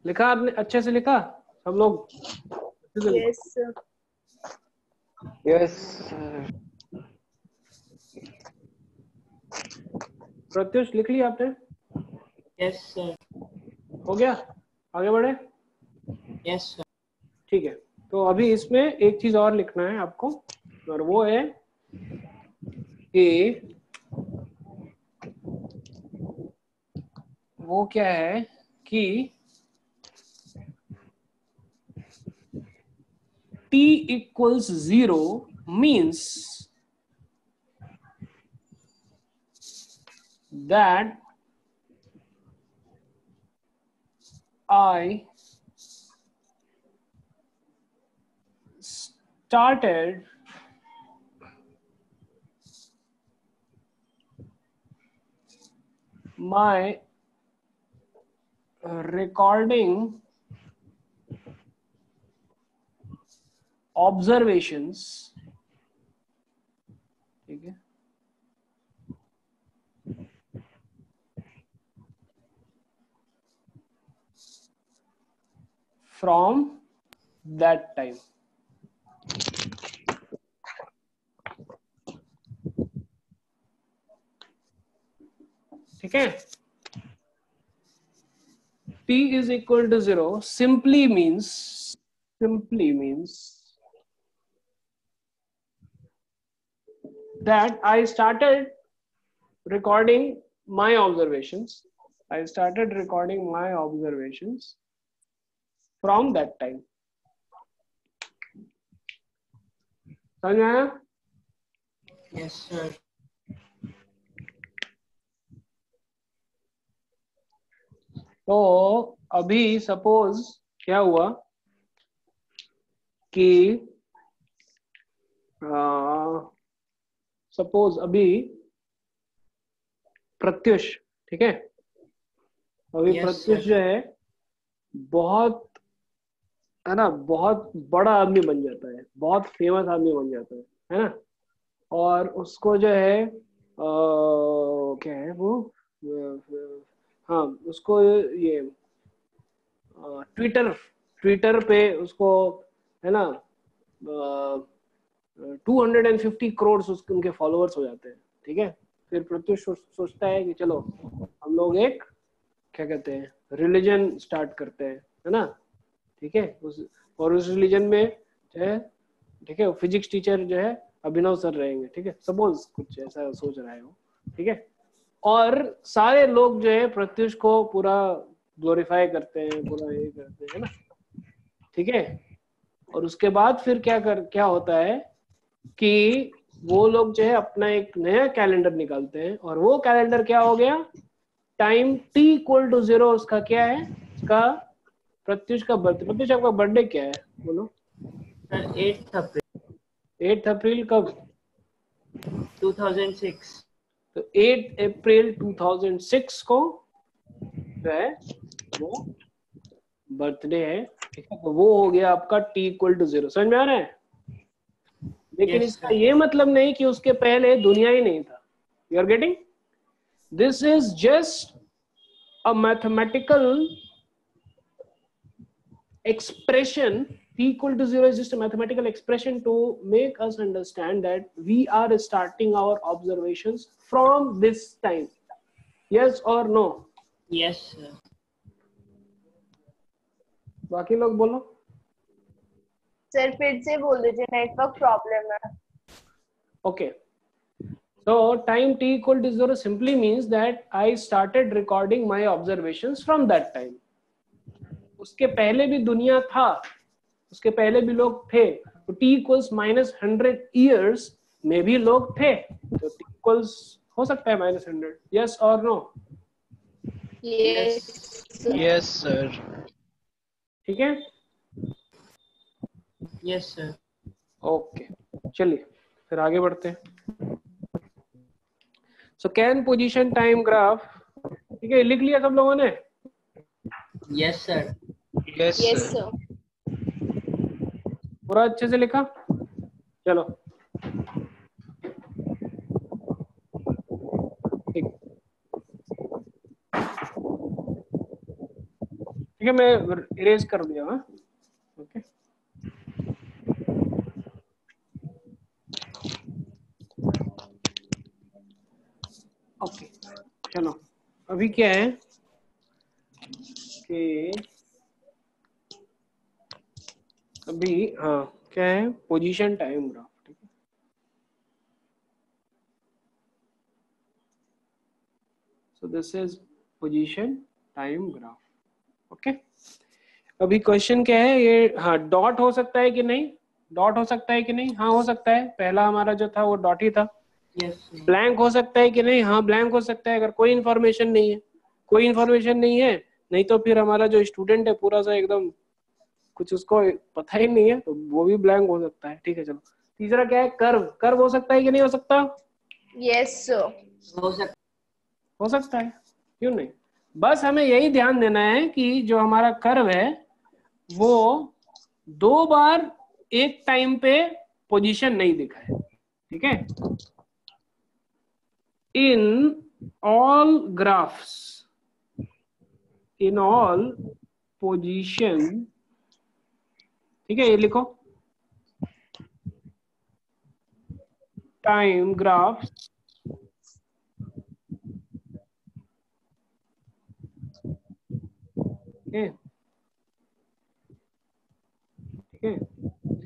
लिखा आपने? अच्छे से लिखा सब लोग? Yes, sir. Yes, sir. Pratyush लिख लिया आपने? Yes, sir. हो गया, आगे बढ़े? Yes, sir. ठीक है, तो अभी इसमें एक चीज और लिखना है आपको, और वो है कि वो क्या है कि t equals 0 means that I started my recording observations, ठीक है, from that time, ठीक है? t is equal to 0 simply means that I started recording my observations. I started recording my observations from that time. समझ में आया? Yes, sir. तो अभी सपोज क्या हुआ कि सपोज अभी प्रत्युष, ठीक है, अभी Yes, प्रत्युष sir. जो है बहुत, है ना, बहुत बड़ा आदमी बन जाता है, बहुत फेमस आदमी बन जाता है ना? और उसको जो है क्या है वो, हाँ, उसको ये ट्विटर पे उसको, है ना, 250 करोड़ उनके फॉलोअर्स हो जाते हैं, ठीक है? फिर प्रत्युष सोचता है कि चलो हम लोग एक, क्या कहते हैं, रिलीजन स्टार्ट करते हैं, है ना, ठीक है? उस रिलीजन में जो है, ठीक है, फिजिक्स टीचर जो है अभिनव सर रहेंगे, ठीक है? सपोज कुछ ऐसा सोच रहा है वो, ठीक है? और सारे लोग जो है प्रत्युष को पूरा ग्लोरीफाई करते हैं, पूरा ये करते हैं ना, ठीक है? और उसके बाद फिर क्या होता है कि वो लोग जो है अपना एक नया कैलेंडर निकालते हैं, और वो कैलेंडर क्या हो गया? टाइम t इक्वल टू 0 उसका क्या है? उसका प्रत्युष का बर्थडे। प्रत्युष आपका बर्थडे क्या है बोलो? Sir, 8th April 8 अप्रैल कब? 2006. तो 8 अप्रैल 2006 को जो है वो बर्थडे है ठीक है, तो वो हो गया आपका t इक्वल टू 0। समझ में आ रहा है? लेकिन Yes, इसका sir. ये मतलब नहीं कि उसके पहले दुनिया ही नहीं था। You are getting? This is just a mathematical expression. T equal to 0 is just a mathematical expression to make us understand that we are starting our observations from this time. Yes or no? Yes, sir. बाकी लोग बोलो। सर फिर से बोल दीजिए, नेटवर्क प्रॉब्लम है। Okay. So time t equal to 0 simply means that I started recording my observations from that time. उसके पहले भी दुनिया था, उसके पहले भी लोग थे, तो t इक्वल्स -100 ईयर्स में भी लोग थे, तो t इक्वल्स हो सकता है -100। यस और नो? Yes sir. ठीक है, Yes, sir. ओके चलिए फिर आगे बढ़ते हैं। So can position time graph, ठीक है, लिख लिया सब लोगों ने? Yes, sir. Yes yes sir. Sir. पूरा अच्छे से लिखा? चलो ठीक है, मैं इरेज कर दिया। हाँ ओके, ओके चलो अभी क्या है कि अभी हाँ क्या है, पोजीशन टाइम ग्राफ। ठीक है, so this is position time graph. Okay, अभी क्वेश्चन क्या है ये? हाँ, डॉट हो सकता है कि नहीं? डॉट हो सकता है कि नहीं? हाँ हो सकता है, पहला हमारा जो था वो डॉट ही था। Yes, sir. ब्लैंक हो सकता है कि नहीं? हाँ ब्लैंक हो सकता है, अगर कोई इन्फॉर्मेशन नहीं है। कोई इन्फॉर्मेशन नहीं है, नहीं तो फिर हमारा जो स्टूडेंट है पूरा सा एकदम कुछ उसको पता ही नहीं है, तो वो भी ब्लैंक हो सकता है। ठीक है चलो, तीसरा क्या है? कर्व। कर्व हो सकता है कि नहीं हो सकता? Yes sir. हो सकता है, क्यों नहीं? बस हमें यही ध्यान देना है कि जो हमारा कर्व है वो 2 बार एक टाइम पे पोजीशन नहीं दिखाए। ठीक है, in all graphs, in all position, ठीक है ये लिखो, टाइम ग्राफ्स ठीक है,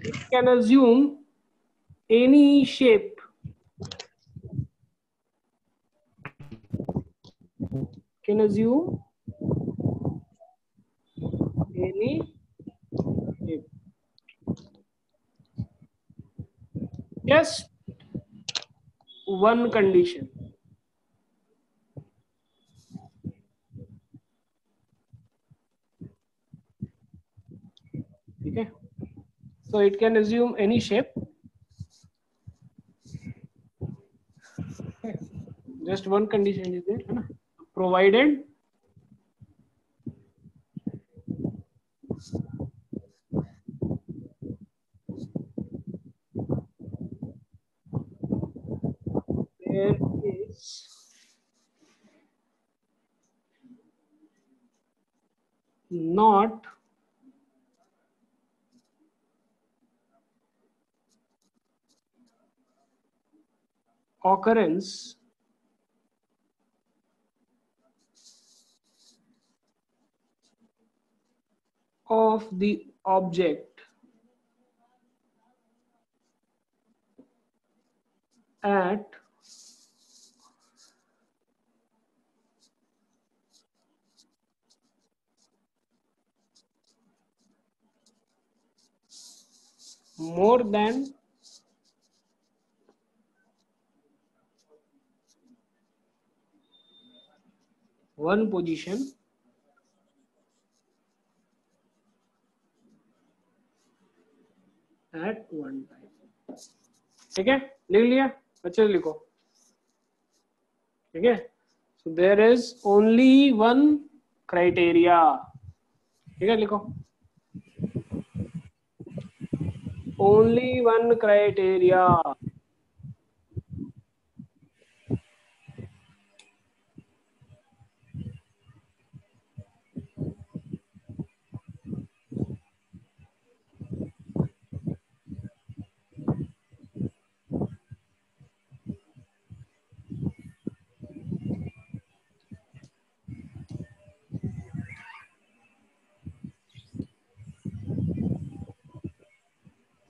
it can assume any shape, can assume any shape, just one condition, ठीक है, so it can assume any shape, just one condition is there, है ना, provided there is not occurrence of the object at more than one position at one time। ठीक है, लिख लिया? अच्छे से लिखो। ठीक है, so there is only one criteria। ठीक है, लिखो। only one criteria.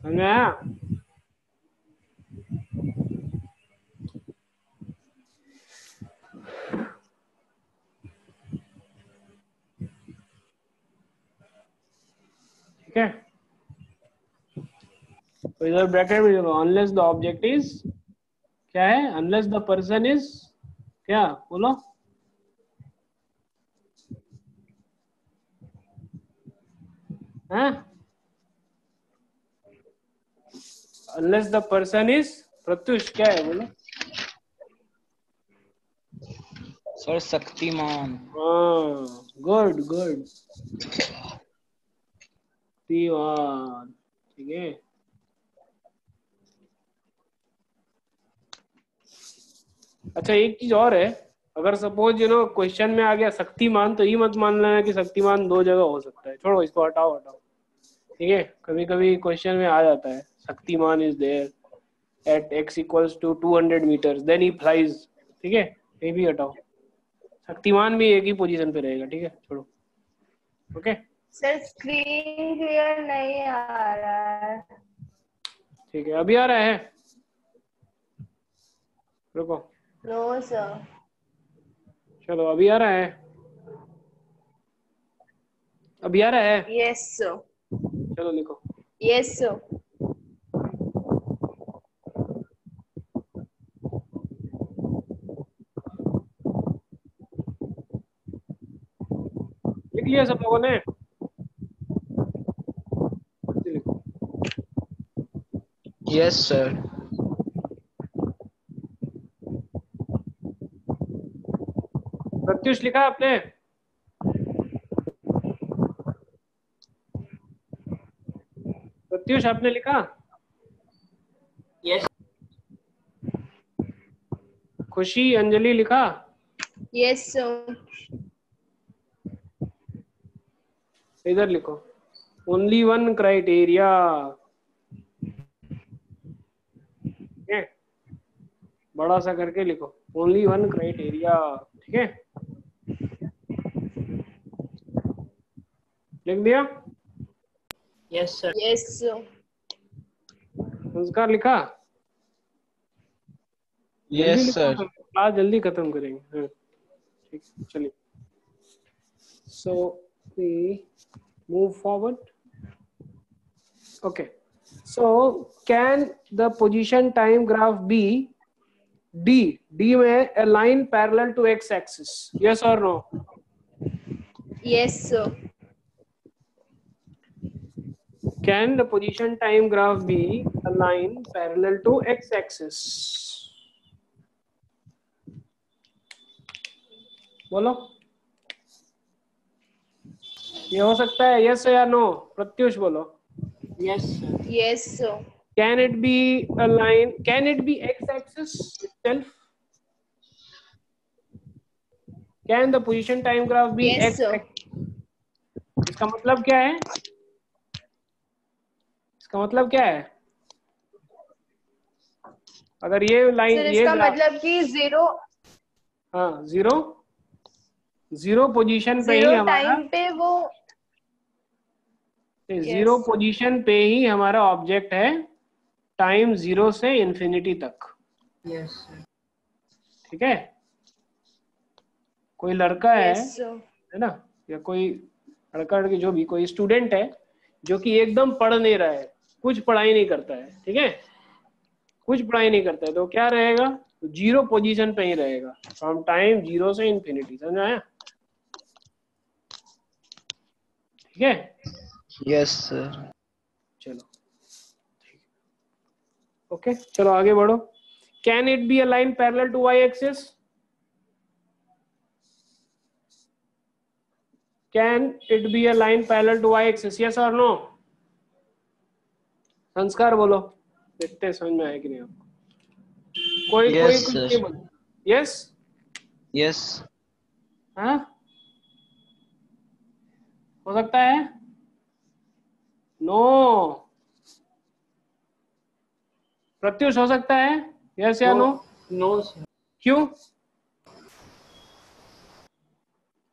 समझा? ठीक है, तो इधर ब्रैकेट में देखो, अनलेस द ऑब्जेक्ट इज, क्या है, अनलेस द पर्सन इज, क्या बोलो, unless the person is, Pratyush क्या है बोलो? सर शक्तिमान। हाँ, गुड गुड, शक्तिमान, ठीक है। अच्छा, एक चीज और है, अगर सपोज क्वेश्चन में आ गया शक्तिमान, तो ये मत मान लेना कि शक्तिमान दो जगह हो सकता है, छोड़ो इसको, हटाओ हटाओ, ठीक है। कभी कभी क्वेश्चन में आ जाता है Shaktimaan is there at x equals to 200 meters then he flies, ठीक है, ये भी हटाओ, शक्तिमान भी एक ही पोजीशन पे रहेगा, ठीक है, छोड़ो, ओके। सर स्क्रीन क्लियर नहीं आ रहा है। ठीक है, अभी आ रहा है, रुको, नो सर। चलो अभी आ रहा है, अभी आ रहा है, यस सर। चलो लिखो। Yes sir. लिख लिया सब लोगों ने? लिखो। Yes sir. प्रत्युष लिखा आपने? प्रत्युष आपने लिखा? यस। खुशी, अंजलि लिखा? Yes sir. इधर लिखो, ओनली वन क्राइटेरिया, बड़ा सा करके लिखो, ओनली वन क्राइटेरिया, ठीक है, लिख दिया? Yes sir. Yes sir. संस्कार लिखा? जल्दी यस लिखो, सर। क्लास जल्दी खत्म करेंगे। हाँ, ठीक, चलिए, so we move forward, okay. So can the position time graph be डी में a line parallel to x axis, yes or no? Yes sir. Can the position time graph be a line parallel to x axis? बोलो, ये हो सकता है, yes या no? प्रत्युष बोलो। Yes sir. Yes sir. Can it be a line? Can it be x axis itself? Can the position time graph be Yes, x sir. axis? इसका मतलब क्या है? इसका मतलब क्या है? अगर ये लाइन, सर ये इसका ग्राफ, मतलब कि जीरो हाँ, जीरो पोजीशन पे ही जीरो हमारा, टाइम पे वो जीरो Yes. पोजीशन पे ही हमारा ऑब्जेक्ट है, टाइम 0 से इंफिनिटी तक, यस सर। ठीक है। कोई लड़का Yes, sir. है ना, या कोई लड़का लड़की, जो भी कोई स्टूडेंट है जो कि एकदम पढ़ नहीं रहा है, कुछ पढ़ाई नहीं करता है, ठीक है, कुछ पढ़ाई नहीं करता है, तो क्या रहेगा, जीरो पोजीशन पे ही रहेगा, फ्रॉम टाइम 0 से इंफिनिटी, समझ आया? ठीक है, यस सर। चलो, ओके, चलो आगे बढ़ो। Can it be a line parallel to y axis? Can it be a line parallel to y axis? Yes or no? संस्कार बोलो, देखते हैं समझ में आया कि नहीं आपको। कोई Yes, कोई कुछ sir. नहीं बोलो। Yes Yes. हाँ हो सकता है, नो प्रत्युष हो सकता है, यस या नो? No sir. क्यों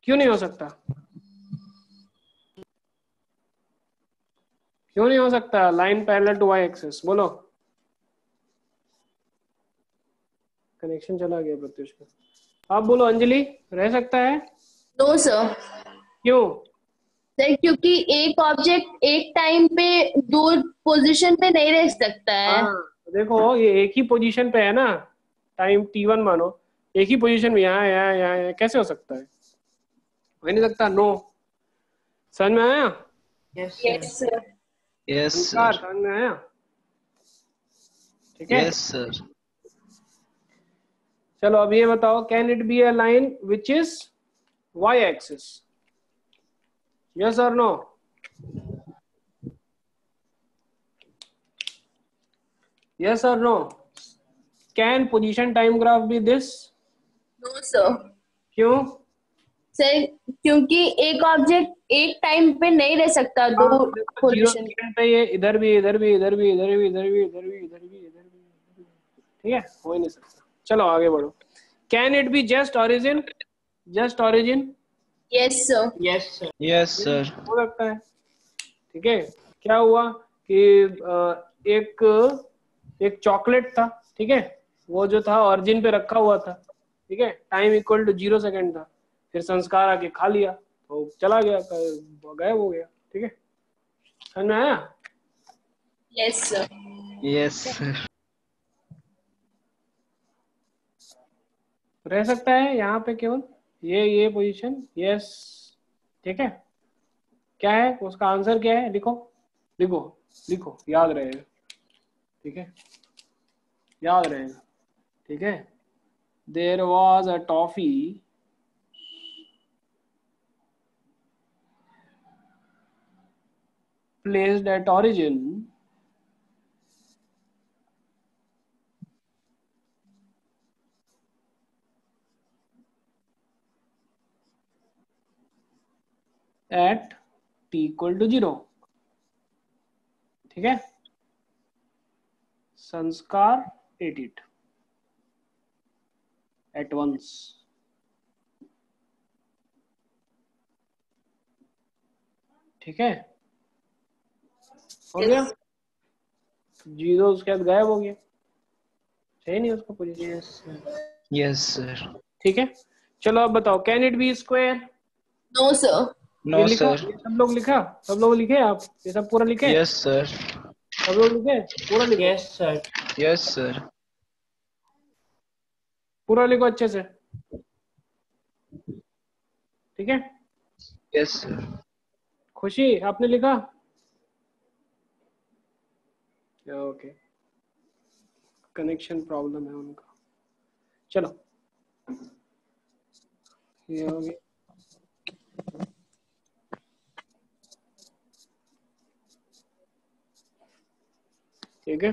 क्यों नहीं हो सकता? क्यों नहीं हो सकता? Line parallel to y axis, बोलो। कनेक्शन चला गया प्रत्युष का। आप बोलो अंजलि, रह सकता है? No sir. क्यों? सर क्योंकि एक ऑब्जेक्ट एक टाइम पे दो पोजीशन पे नहीं रह सकता है। हाँ देखो ये एक ही पोजीशन पे है ना, टाइम t1 मानो, एक ही पोजीशन में यहाँ यहाँ यहाँ यहाँ, कैसे हो सकता है? हो नहीं सकता। नो समझ में आया? Yes yes sir. Sir. Yes, संस्कार sir. समझ में आया? ठीक है Yes, sir. चलो अब ये बताओ, can it be a line which is y axis? Yes और नो? यस और no? Can position time graph be this? No sir. क्यों? सर क्योंकि एक ऑब्जेक्ट एक टाइम पे नहीं रह सकता दो हाँ, देखो 0 पोजीशन। सेकंड पे ये इधर भी इधर भी इधर भी इधर भी इधर भी इधर भी इधर भी इधर भी, ठीक है, हो ही नहीं सकता। चलो आगे बढ़ो। Can it be just origin? Just origin? Yes sir. Yes sir. Yes, sir. हो सकता है। ठीक है, क्या हुआ कि एक चॉकलेट था, ठीक है, वो जो था ऑरिजिन पे रखा हुआ था, ठीक है, टाइम इक्वल टू 0 सेकंड था, फिर संस्कार आके खा लिया तो चला गया, गायब हो गया। ठीक है, समझ में आया? Yes sir. Yes, sir. रह सकता है यहाँ पे केवल ये पोजीशन। यस ठीक है, क्या है उसका आंसर, क्या है? लिखो लिखो लिखो, याद रहेगा। ठीक है, याद रहेगा। ठीक है, there was a toffee placed at origin at t equal to 0। ठीक है, संस्कार ate it at once। ठीक है, हो गया, 0 उसके बाद गायब हो गया, सही नहीं उसका position. Yes sir. Yes, sir. ठीक है, चलो अब बताओ, can it be square? No sir. ये No, लिखा, sir. ये सब लोग लिखा, सब लोग लिखे, आप ये सब पूरा लिखे? Yes, sir. सब लोग लिखे, पूरा लिखो, यस सर। Yes, sir. पूरा लिखो अच्छे से। ठीक है, Yes, sir. खुशी आपने लिखा? ओके, कनेक्शन प्रॉब्लम है उनका। चलो ये हो गया। ठीक है,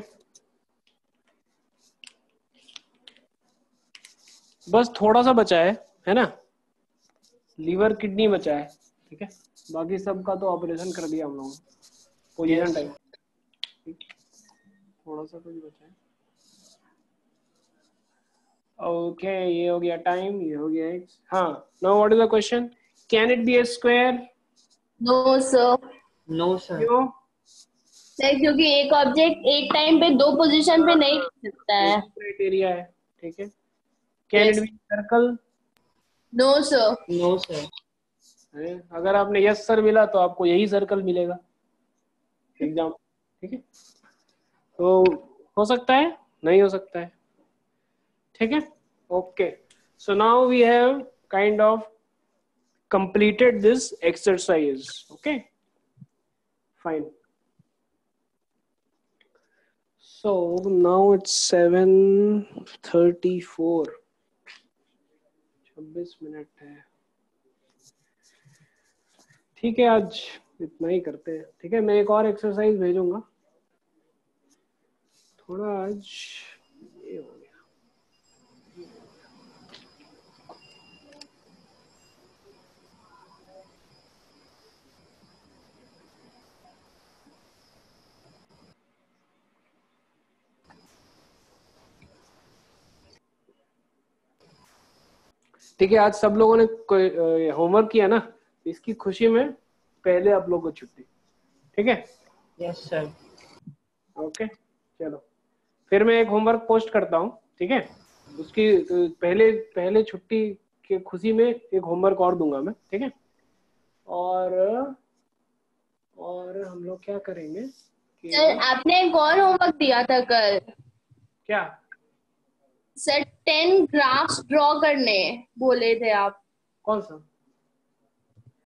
बस थोड़ा सा बचा है ना, लीवर किडनी बचा है। ठीक है, बाकी सबका तो ऑपरेशन कर दिया हम लोगों ने, पोजीशन Yes, टाइम। थोड़ा सा कुछ बचा है। ओके, ये हो गया टाइम, ये हो गया एक्स। हाँ, now what is the question? Can it be a square? No sir. No sir. क्यों? सर क्योंकि एक ऑब्जेक्ट एक टाइम पे दो पोजीशन पे नहीं रह सकता है। क्राइटेरिया है। ठीक है, can it yes. Be circle? No sir. No sir. अगर आपने यस सर मिला तो आपको यही सर्कल मिलेगा एग्जाम। ठीक है, तो हो सकता है, नहीं हो सकता है। ठीक है, okay, so now we have kind of completed this exercise। okay, fine, so now it's 7:34, 26 minute है। ठीक है, आज इतना ही करते हैं। ठीक है, मैं एक और एक्सरसाइज भेजूंगा, थोड़ा आज ये हो गया। ठीक है, आज सब लोगों ने होमवर्क किया ना, इसकी खुशी में पहले आप लोगों को छुट्टी। ठीक है? Yes sir. ओके, चलो फिर मैं एक होमवर्क पोस्ट करता हूँ। ठीक है, उसकी पहले छुट्टी की खुशी में एक होमवर्क और दूंगा मैं। ठीक है, और हम लोग क्या करेंगे कि सर आपने एक और होमवर्क दिया था कल। क्या? सर 10 ग्राफ्स ड्रॉ करने बोले थे आप। कौन सा?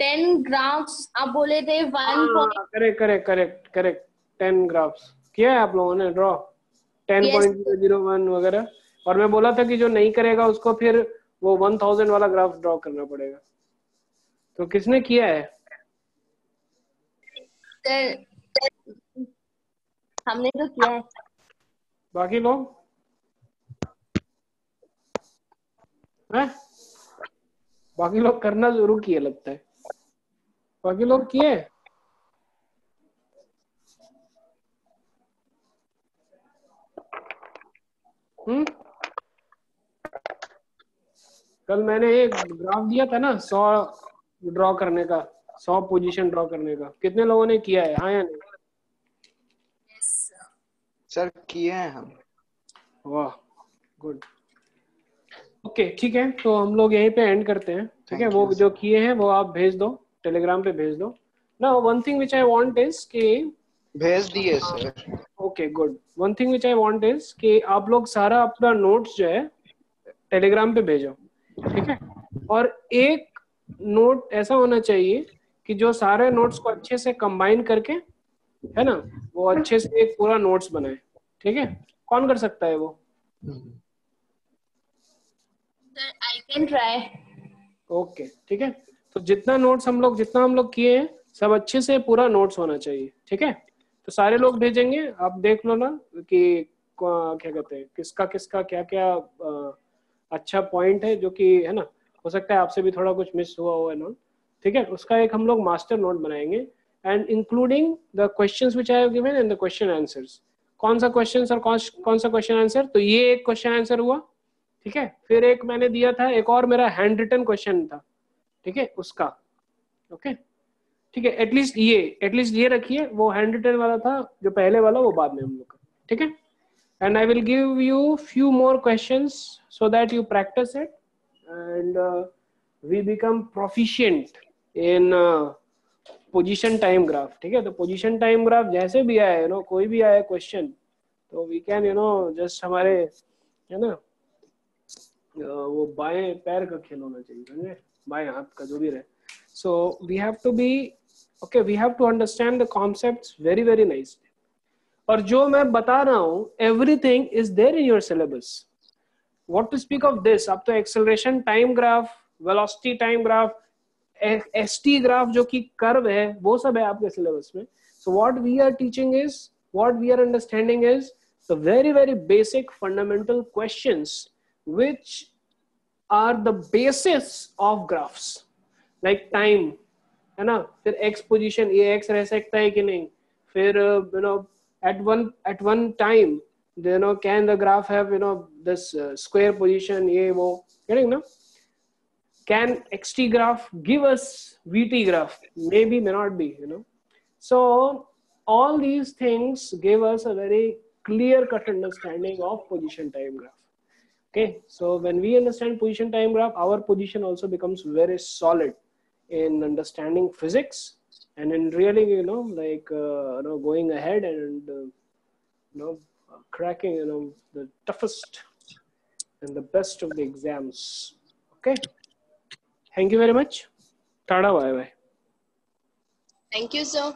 10 ग्राफ्स आप बोले थे। करेक्ट 10 ग्राफ्स किया है आप लोगों ने ड्रॉ, 10.001 वगैरह। और मैं बोला था कि जो नहीं करेगा उसको फिर वो 1000 वाला ग्राफ ड्रॉ करना पड़ेगा। तो किसने किया है? सर हमने तो किया है। बाकी लोग हैं? बाकी लोग करना जरूर किए लगता है। बाकी लोग किए? कल मैंने एक ग्राफ दिया था ना 100 ड्रॉ करने का, 100 पोजीशन ड्रॉ करने का। कितने लोगों ने किया है, हाँ या नहीं? सर किए हैं हम। वाह, गुड। ओके, ठीक है, तो हम लोग यहीं पे एंड करते हैं। ठीक है, Thank वो you, जो किए हैं वो आप भेज दो, टेलीग्राम पे भेज दो ना। One thing which I want is कि भेज दिए sir. Okay good. One thing which I want is कि आप लोग सारा अपना नोट्स जो है टेलीग्राम पे भेजो। ठीक है, और एक नोट ऐसा होना चाहिए कि जो सारे नोट्स को अच्छे से कंबाइन करके, है ना, वो अच्छे से एक पूरा नोट्स बनाए। ठीक है, कौन कर सकता है वो? Sir I can try. Okay, ठीक है, तो जितना हम लोग किए हैं सब अच्छे से पूरा नोट्स होना चाहिए। ठीक है, तो सारे लोग भेजेंगे, आप देख लो ना कि क्या कहते हैं, किसका किसका क्या क्या अच्छा पॉइंट है, जो कि है ना, हो सकता है आपसे भी थोड़ा कुछ मिस हुआ हो ना। ठीक है, उसका एक हम लोग मास्टर नोट बनाएंगे, and including the questions which I have given and the question answers. कौन सा क्वेश्चन और कौन सा क्वेश्चन आंसर, तो ये एक क्वेश्चन आंसर हुआ। ठीक है, फिर एक मैंने दिया था, एक और मेरा हैंड रिटन क्वेश्चन था। ठीक है, उसका ओके। ठीक है, एटलीस्ट ये रखिए, वो हैंड रिटन वाला था जो पहले वाला, वो बाद में हम लोग का। ठीक है, and I will give you few more questions so that you practice it and we become proficient in position time graph. ठीक है, तो position time graph जैसे भी आए, कोई भी आए क्वेश्चन, तो we can just हमारे, है ना, वो बाएं पैर का खेल होना चाहिए, समझे, बाएं हाथ का जो भी रहे। So we have to be okay, we have to understand the concepts very very nicely. और जो मैं बता रहा हूं, everything is there in your syllabus. What to speak of this, अब तो acceleration time graph, velocity time graph, ST graph जो कि कर्व है, वो सब है आपके सिलेबस में। So what we are teaching is, what we are understanding is the very very basic fundamental questions which are the basis of graphs, like time, है ना, फिर एक्स पोजीशन, ये एक्स रह सकता है कि नहीं, फिर at one time, can the graph have this square position, ye wo, getting no? Can xt graph give us vt graph? Maybe, may not be, so all these things give us a very clear cut understanding of position time graph. Okay, so when we understand position time graph, our position also becomes very solid in understanding physics and in really going ahead and cracking the toughest and the best of the exams. Okay, thank you very much. Tada, bye bye. Thank you, sir.